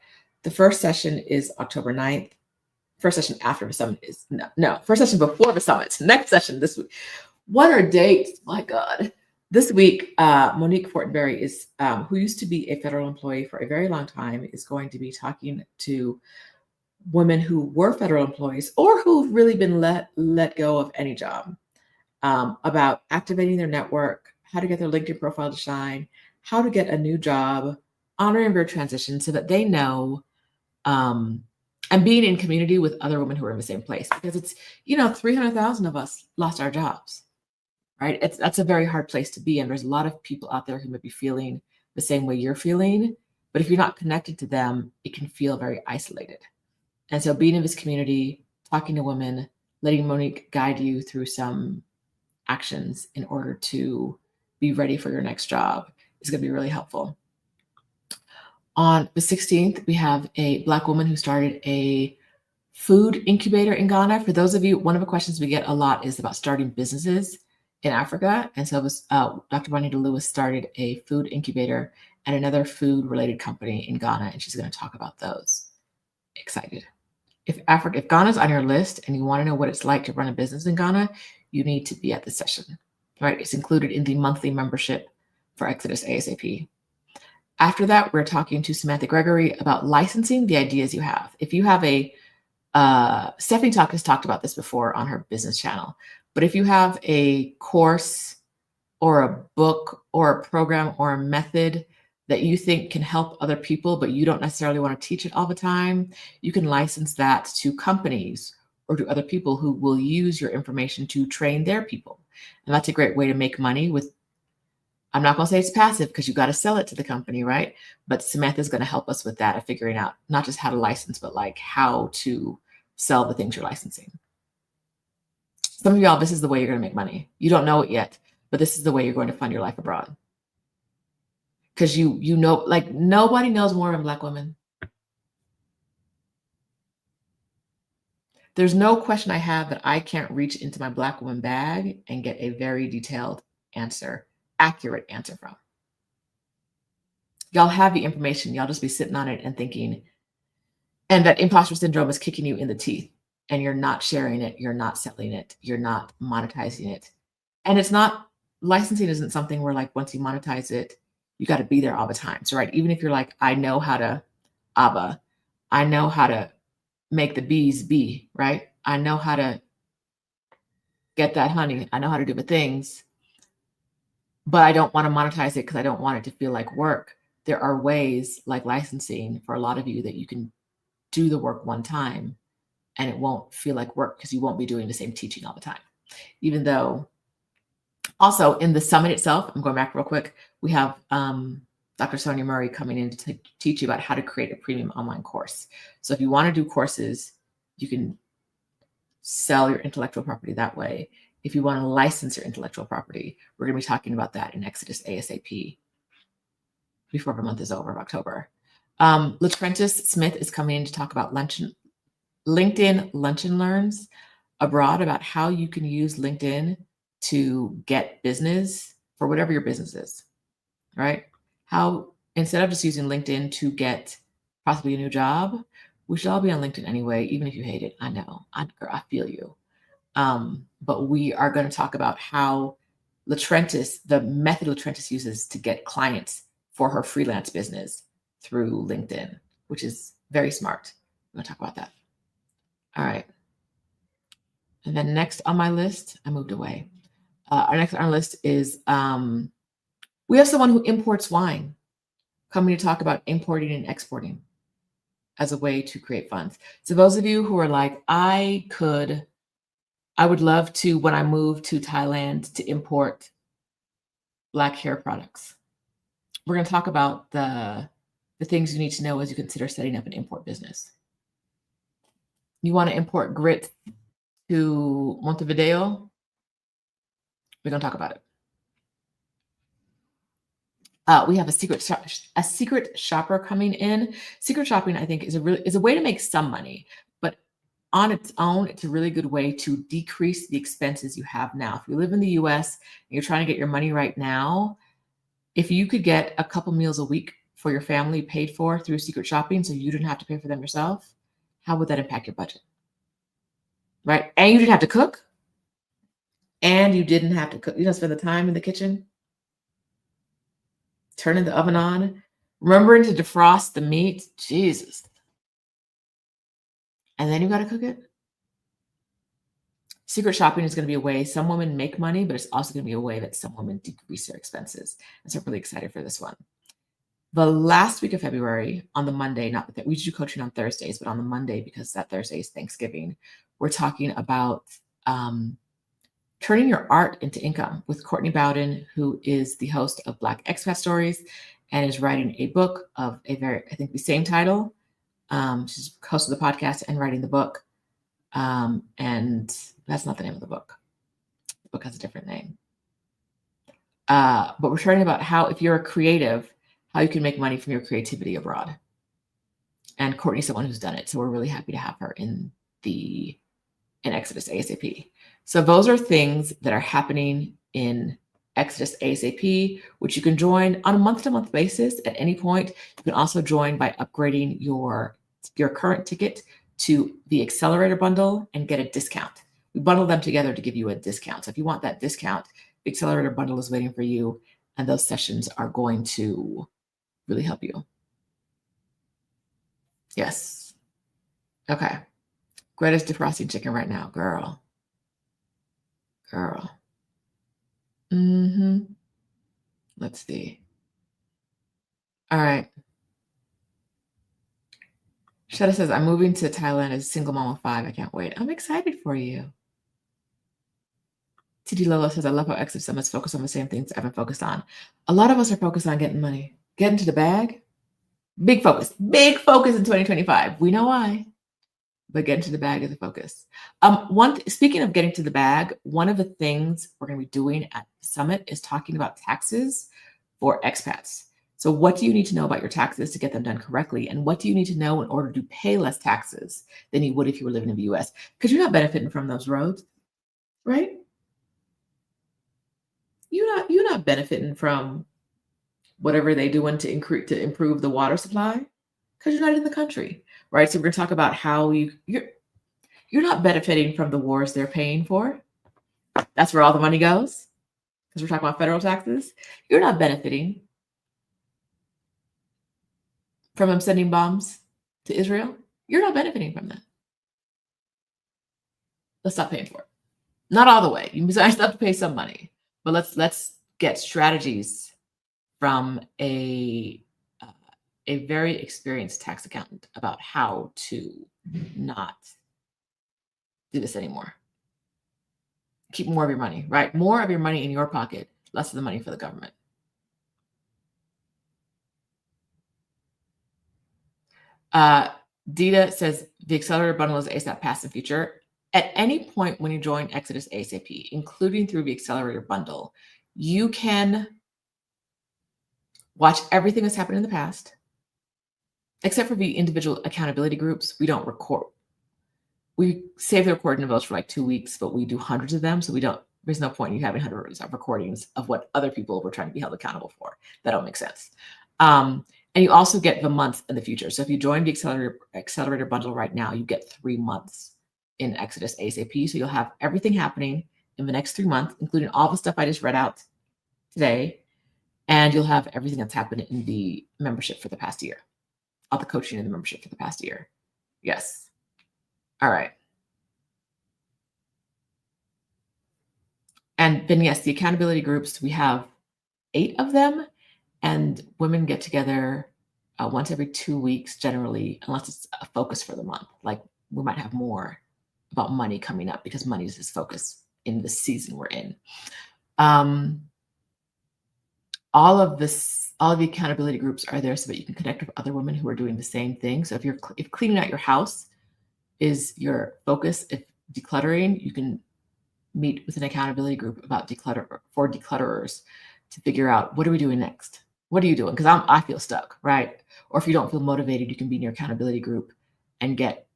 The first session is October 9th. First session after the summit is no, first session before the summit. Next session this week. What are dates? My God. This week, Monique Fortenberry is, who used to be a federal employee for a very long time, is going to be talking to women who were federal employees or who've really been let go of any job, about activating their network, how to get their LinkedIn profile to shine, how to get a new job, honoring their transition so that they know, um, and being in community with other women who are in the same place, because it's 300,000 of us lost our jobs, right? That's a very hard place to be, and there's a lot of people out there who might be feeling the same way you're feeling, but if you're not connected to them, it can feel very isolated. And so being in this community, talking to women, letting Monique guide you through some actions in order to be ready for your next job is going to be really helpful. On the 16th, we have a Black woman who started a food incubator in Ghana. For those of you, one of the questions we get a lot is about starting businesses in Africa. And so Dr. Juanita Lewis started a food incubator and another food related company in Ghana, and she's going to talk about those. Excited. If Ghana's on your list and you want to know what it's like to run a business in Ghana, you need to be at the session, right? It's included in the monthly membership for Exodus ASAP. After that, we're talking to Samantha Gregory about licensing the ideas you have. If you have Stephanie Talk has talked about this before on her business channel, but if you have a course or a book or a program or a method that you think can help other people, but you don't necessarily want to teach it all the time, you can license that to companies or to other people who will use your information to train their people. And that's a great way to make money with, I'm not going to say it's passive because you got to sell it to the company, right? But Samantha's going to help us with that of figuring out not just how to license, but like how to sell the things you're licensing. Some of y'all, this is the way you're going to make money. You don't know it yet, but this is the way you're going to fund your life abroad. Because you know, like nobody knows more than Black women. There's no question I have that I can't reach into my Black woman bag and get a very detailed answer, accurate answer from. Y'all have the information. Y'all just be sitting on it and thinking, and that imposter syndrome is kicking you in the teeth and you're not sharing it. You're not selling it. You're not monetizing it. And it's not, licensing isn't something where like, once you monetize it, you got to be there all the time. So, right. Even if you're like, I know how to I know how to make the bees bee, right? I know how to get that honey. I know how to do the things, but I don't want to monetize it because I don't want it to feel like work. There are ways like licensing for a lot of you that you can do the work one time and it won't feel like work because you won't be doing the same teaching all the time. Even though also in the summit itself, I'm going back real quick, we have Dr. Sonia Murray coming in to teach you about how to create a premium online course. So if you want to do courses, you can sell your intellectual property that way. If you want to license your intellectual property, we're going to be talking about that in Exodus ASAP before the month is over of October. LaTrentis Smith is coming in to talk about LinkedIn Luncheon Learns abroad, about how you can use LinkedIn to get business for whatever your business is, right? How, instead of just using LinkedIn to get possibly a new job, we should all be on LinkedIn anyway, even if you hate it. I know, I feel you. But we are going to talk about how the method LaTrentis uses to get clients for her freelance business through LinkedIn, which is very smart. I'm going to talk about that. All right. And then next on my list, I moved away. Our next on our list is we have someone who imports wine coming to talk about importing and exporting as a way to create funds. So those of you who are like, I would love to, when I move to Thailand, to import Black hair products. We're going to talk about the things you need to know as you consider setting up an import business. You want to import grit to Montevideo? We're going to talk about it. We have a secret shopper coming in. Secret shopping, I think, is a way to make some money, but on its own, it's a really good way to decrease the expenses you have now. If you live in the US and you're trying to get your money right now, if you could get a couple meals a week for your family paid for through secret shopping so you didn't have to pay for them yourself, how would that impact your budget? Right? And you didn't have to cook. And you didn't have to cook, spend the time in the kitchen. turning the oven on, remembering to defrost the meat. Jesus. And then you got to cook it. Secret shopping is going to be a way some women make money, but it's also going to be a way that some women decrease their expenses. And so I'm really excited for this one. The last week of February, on the Monday, not that we do coaching on Thursdays, but on the Monday, because that Thursday is Thanksgiving, we're talking about turning your art into income with Courtney Bowden, who is the host of Black Expat Stories and is writing a book of I think the same title. She's host of the podcast and writing the book. And that's not the name of the book. The book has a different name. But we're talking about how, if you're a creative, how you can make money from your creativity abroad. And Courtney's someone who's done it. So we're really happy to have her in Exodus ASAP. So those are things that are happening in Exodus ASAP, which you can join on a month-to-month basis at any point. You can also join by upgrading your current ticket to the Accelerator bundle and get a discount. We bundle them together to give you a discount. So if you want that discount, the Accelerator bundle is waiting for you, and those sessions are going to really help you. Yes. Okay. Greta's defrosting chicken right now, girl. Let's see. All right. Shetta says, I'm moving to Thailand as a single mom of 5. I can't wait. I'm excited for you. TD Lola says, I love how Exit Summits focus on the same things I've been focused on. A lot of us are focused on getting money, getting to the bag. Big focus in 2025. We know why, but getting to the bag is a focus. Speaking of getting to the bag, one of the things we're going to be doing at the summit is talking about taxes for expats. So what do you need to know about your taxes to get them done correctly? And what do you need to know in order to pay less taxes than you would if you were living in the US? Because you're not benefiting from those roads, right? You're not benefiting from whatever they're doing to improve the water supply, because you're not in the country, right? So we're going to talk about how you're not benefiting from the wars they're paying for. That's where all the money goes, because we're talking about federal taxes. You're not benefiting from them sending bombs to Israel. You're not benefiting from that. Let's stop paying for it. Not all the way. You still have to pay some money, but let's get strategies from a very experienced tax accountant about how to not do this anymore. Keep more of your money, right? More of your money in your pocket, less of the money for the government. Dita says the Accelerator bundle is ASAP past and future. At any point when you join Exodus ASAP, including through the Accelerator bundle, you can watch everything that's happened in the past, except for the individual accountability groups. We don't record. We save the recording of those for like 2 weeks, but we do hundreds of them. So there's no point in you having hundreds of recordings of what other people were trying to be held accountable for. That don't make sense. And you also get the month in the future. So if you join the Accelerator bundle right now, you get 3 months in Exodus ASAP. So you'll have everything happening in the next 3 months, including all the stuff I just read out today. And you'll have everything that's happened in the membership for the past year, all the coaching in the membership for the past year. Yes. All right. And then, yes, the accountability groups, we have 8 of them, and women get together once every 2 weeks, generally, unless it's a focus for the month. Like we might have more about money coming up because money is this focus in the season we're in. All of the accountability groups are there so that you can connect with other women who are doing the same thing. So if cleaning out your house is your focus, if decluttering, you can meet with an accountability group about for declutterers to figure out, what are we doing next? What are you doing? Because I feel stuck, right? Or if you don't feel motivated, you can be in your accountability group and get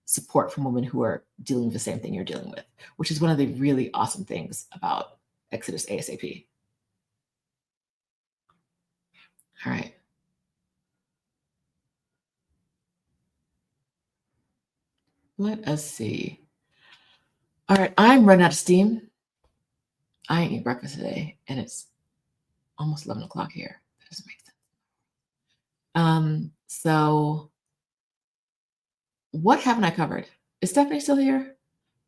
support from women who are dealing with the same thing you're dealing with, which is one of the really awesome things about Exodus ASAP. All right. Let us see. All right, I'm running out of steam. I ain't eat breakfast today, and it's almost 11 o'clock here. doesn't make sense. So what haven't I covered? Is Stephanie still here?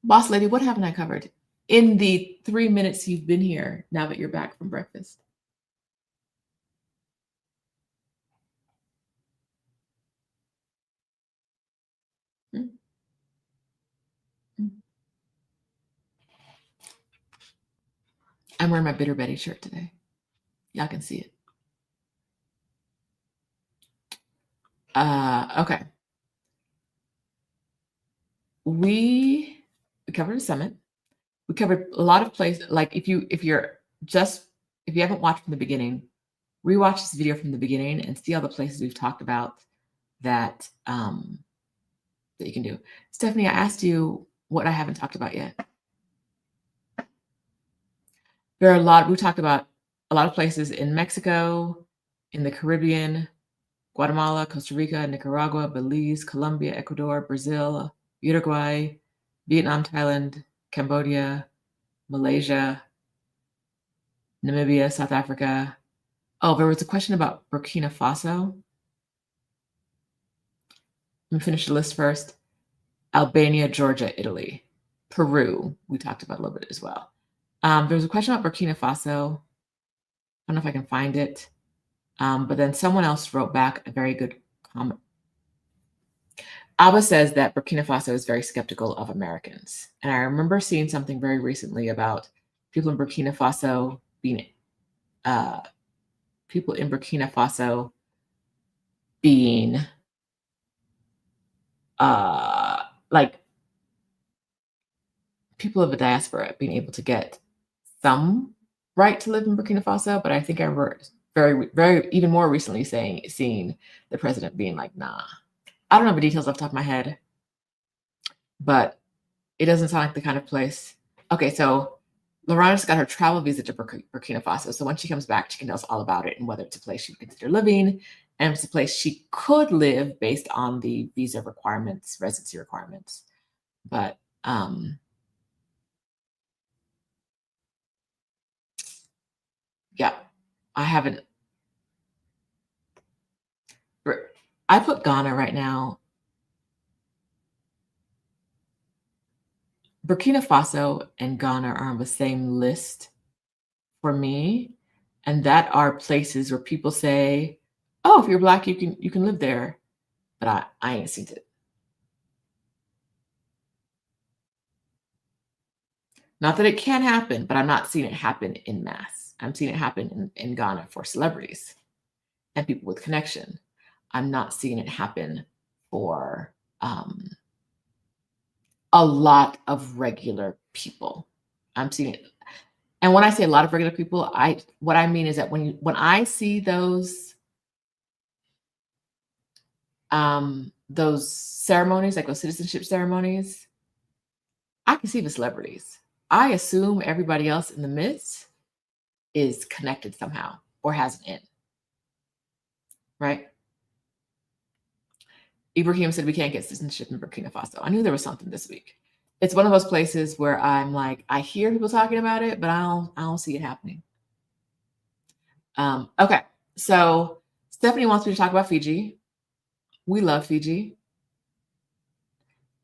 Boss lady, what haven't I covered in the 3 minutes you've been here now that you're back from breakfast? Mm, mm. I'm wearing my Bitter Betty shirt today. Y'all can see it. Okay. We covered the summit. We covered a lot of places. Like if you haven't watched from the beginning, rewatch this video from the beginning and see all the places we've talked about that that you can do. Stephanie, I asked you what I haven't talked about yet. There are a lot. We talked about a lot of places in Mexico, in the Caribbean, Guatemala, Costa Rica, Nicaragua, Belize, Colombia, Ecuador, Brazil, Uruguay, Vietnam, Thailand, Cambodia, Malaysia, Namibia, South Africa. Oh, there was a question about Burkina Faso. Let me finish the list first. Albania, Georgia, Italy, Peru. We talked about a little bit as well. There was a question about Burkina Faso. I don't know if I can find it. But then someone else wrote back a very good comment. Abba says that Burkina Faso is very skeptical of Americans. And I remember seeing something very recently about people in Burkina Faso being like people of the diaspora being able to get some right to live in Burkina Faso, but I think I heard very even more recently seeing the president being like, nah. I don't know the details off the top of my head, but it doesn't sound like the kind of place. Okay, so Lorana just got her travel visa to Burkina Faso. So once she comes back, she can tell us all about it and whether it's a place she would consider living and if it's a place she could live based on the visa requirements, residency requirements. But yeah, I haven't. I put Ghana right now. Burkina Faso and Ghana are on the same list for me, and that are places where people say, "Oh, if you're Black, you can live there," but I ain't seen it. Not that it can't happen, but I'm not seeing it happen in mass. I'm seeing it happen in Ghana for celebrities and people with connection. I'm not seeing it happen for a lot of regular people. I'm seeing it. And when I say a lot of regular people, what I mean is that when I see those ceremonies, like those citizenship ceremonies, I can see the celebrities. I assume everybody else in the midst is connected somehow or has an in, right? Ibrahim said we can't get citizenship in Burkina Faso. I knew there was something this week. It's one of those places where I'm like, I hear people talking about it, but I don't see it happening. Okay, so Stephanie wants me to talk about Fiji. We love Fiji.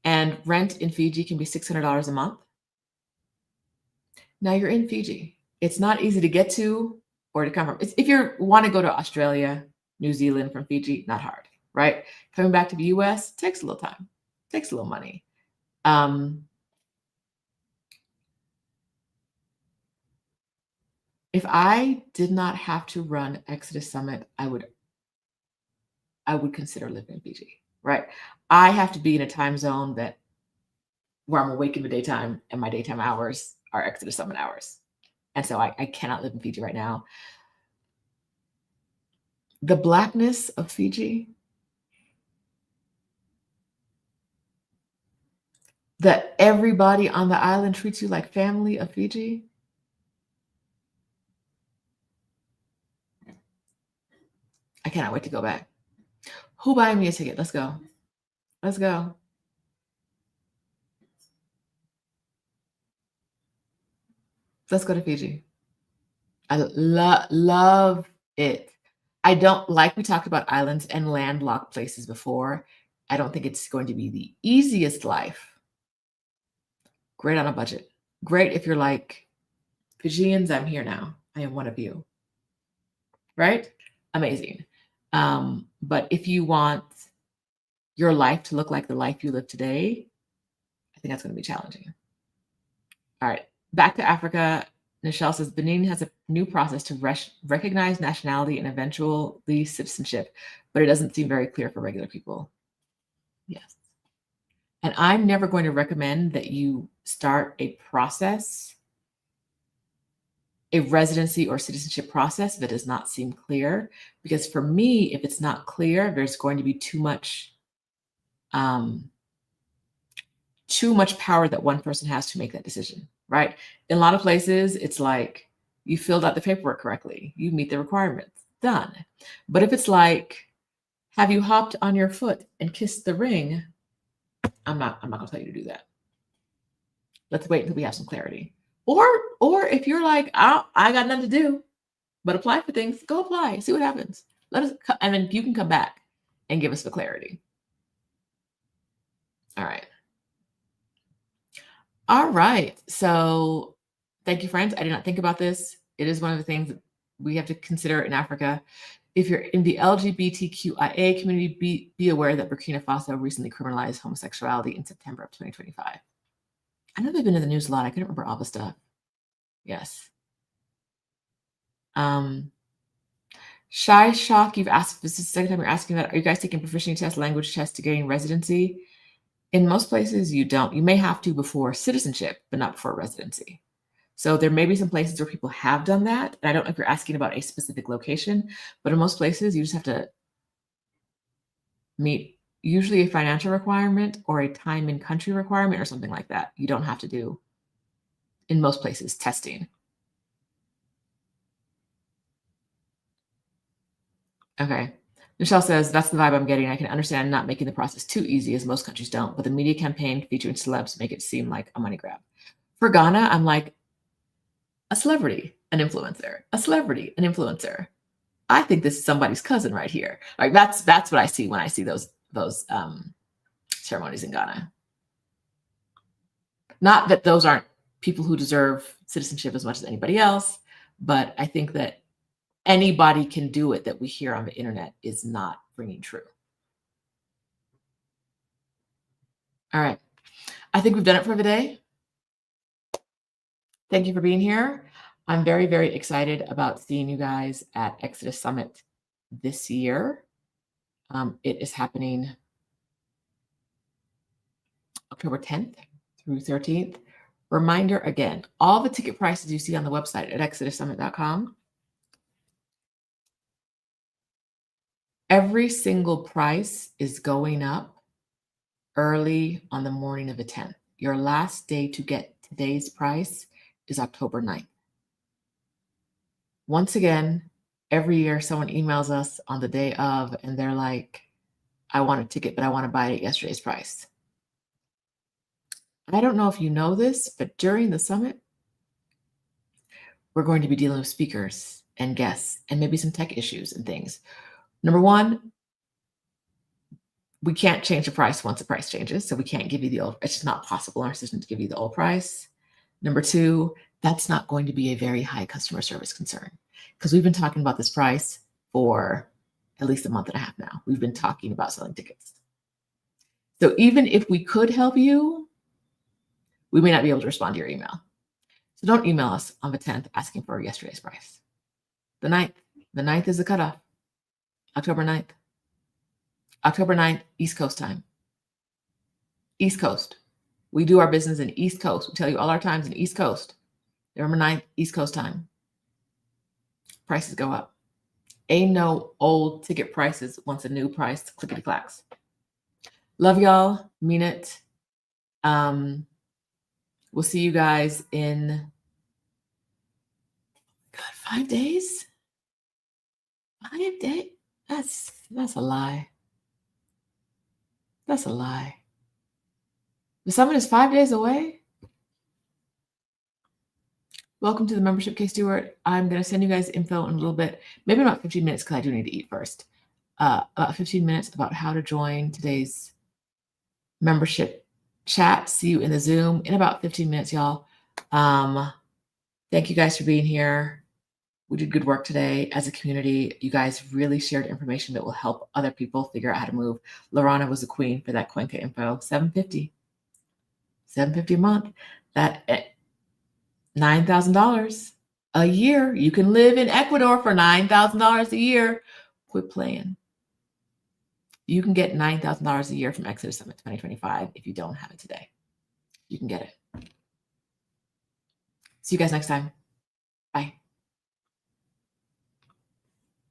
And rent in Fiji can be $600 a month. Now you're in Fiji. It's not easy to get to or to come from. If you want to go to Australia, New Zealand from Fiji, not hard, right? Coming back to the US takes a little time, takes a little money. If I did not have to run Exodus Summit, I would consider living in Fiji, right? I have to be in a time zone where I'm awake in the daytime and my daytime hours are Exodus Summit hours. And so I cannot live in Fiji right now. The Blackness of Fiji, that everybody on the island treats you like family of Fiji. I cannot wait to go back. Who buying me a ticket? Let's go. Let's go. Let's go to Fiji. I love it. I don't like we talked about islands and landlocked places before. I don't think it's going to be the easiest life. Great on a budget. Great if you're like, Fijians, I'm here now. I am one of you. Right? Amazing. But if you want your life to look like the life you live today, I think that's going to be challenging. All right. Back to Africa. Nichelle says Benin has a new process to recognize nationality and eventually citizenship, but it doesn't seem very clear for regular people. Yes. And I'm never going to recommend that you start a process, a residency or citizenship process that does not seem clear. Because for me, if it's not clear, there's going to be too much power that one person has to make that decision, right? In a lot of places, it's like you filled out the paperwork correctly, you meet the requirements, done. But if it's like, have you hopped on your foot and kissed the ring? I'm not gonna tell you to do that. Let's wait until we have some clarity. Or if you're like, I got nothing to do but apply for things, go apply, see what happens. Let us, and then you can come back and give us the clarity. All right. All right. So thank you, friends. I did not think about this. It is one of the things that we have to consider in Africa. If you're in the LGBTQIA community, be aware that Burkina Faso recently criminalized homosexuality in September of 2025. I know they've been in the news a lot. I couldn't remember all the stuff. Yes. Shy Shock, you've asked, this is the second time you're asking that. Are you guys taking proficiency tests, language tests to gain residency? In most places, you don't. You may have to before citizenship, but not before residency. So there may be some places where people have done that. And I don't know if you're asking about a specific location, but in most places, you just have to meet usually a financial requirement or a time in country requirement or something like that. You don't have to do, in most places, testing. Okay. Michelle says, that's the vibe I'm getting. I can understand not making the process too easy, as most countries don't, but the media campaign featuring celebs make it seem like a money grab. For Ghana, I'm like, a celebrity, an influencer, a celebrity, an influencer. I think this is somebody's cousin right here. Like that's what I see when I see those ceremonies in Ghana. Not that those aren't people who deserve citizenship as much as anybody else, but I think that anybody can do it that we hear on the internet is not ringing true. All right. I think we've done it for the day. Thank you for being here. I'm very, very excited about seeing you guys at Exodus Summit this year. It is happening October 10th through 13th. Reminder again, all the ticket prices you see on the website at exodussummit.com, every single price is going up early on the morning of the 10th. Your last day to get today's price is October 9th. Once again, every year someone emails us on the day of and they're like, I want a ticket, but I want to buy it at yesterday's price. I don't know if you know this, but during the summit, we're going to be dealing with speakers and guests and maybe some tech issues and things. Number one, we can't change the price once the price changes. So we can't give you the old, it's just not possible in our system to give you the old price. Number two, that's not going to be a very high customer service concern because we've been talking about this price for at least a month and a half now. We've been talking about selling tickets. So even if we could help you, we may not be able to respond to your email. So don't email us on the 10th asking for yesterday's price. The 9th is the cutoff. October 9th. October 9th, East Coast time. East Coast. We do our business in East Coast. We tell you all our times in East Coast. November 9th, East Coast time. Prices go up. Ain't no old ticket prices once a new price clickety clacks. Love y'all. Mean it. We'll see you guys in 5 days. 5 days. That's a lie. That's a lie. The summit is 5 days away. Welcome to the membership case, Stewart. I'm going to send you guys info in a little bit, maybe about 15 minutes because I do need to eat first. About 15 minutes about how to join today's membership chat. See you in the Zoom in about 15 minutes, y'all. Thank you guys for being here. We did good work today as a community. You guys really shared information that will help other people figure out how to move. Lorana was the queen for that Cuenca info. $750 a month. That $9,000 a year. You can live in Ecuador for $9,000 a year. Quit playing. You can get $9,000 a year from Exodus Summit 2025 if you don't have it today. You can get it. See you guys next time.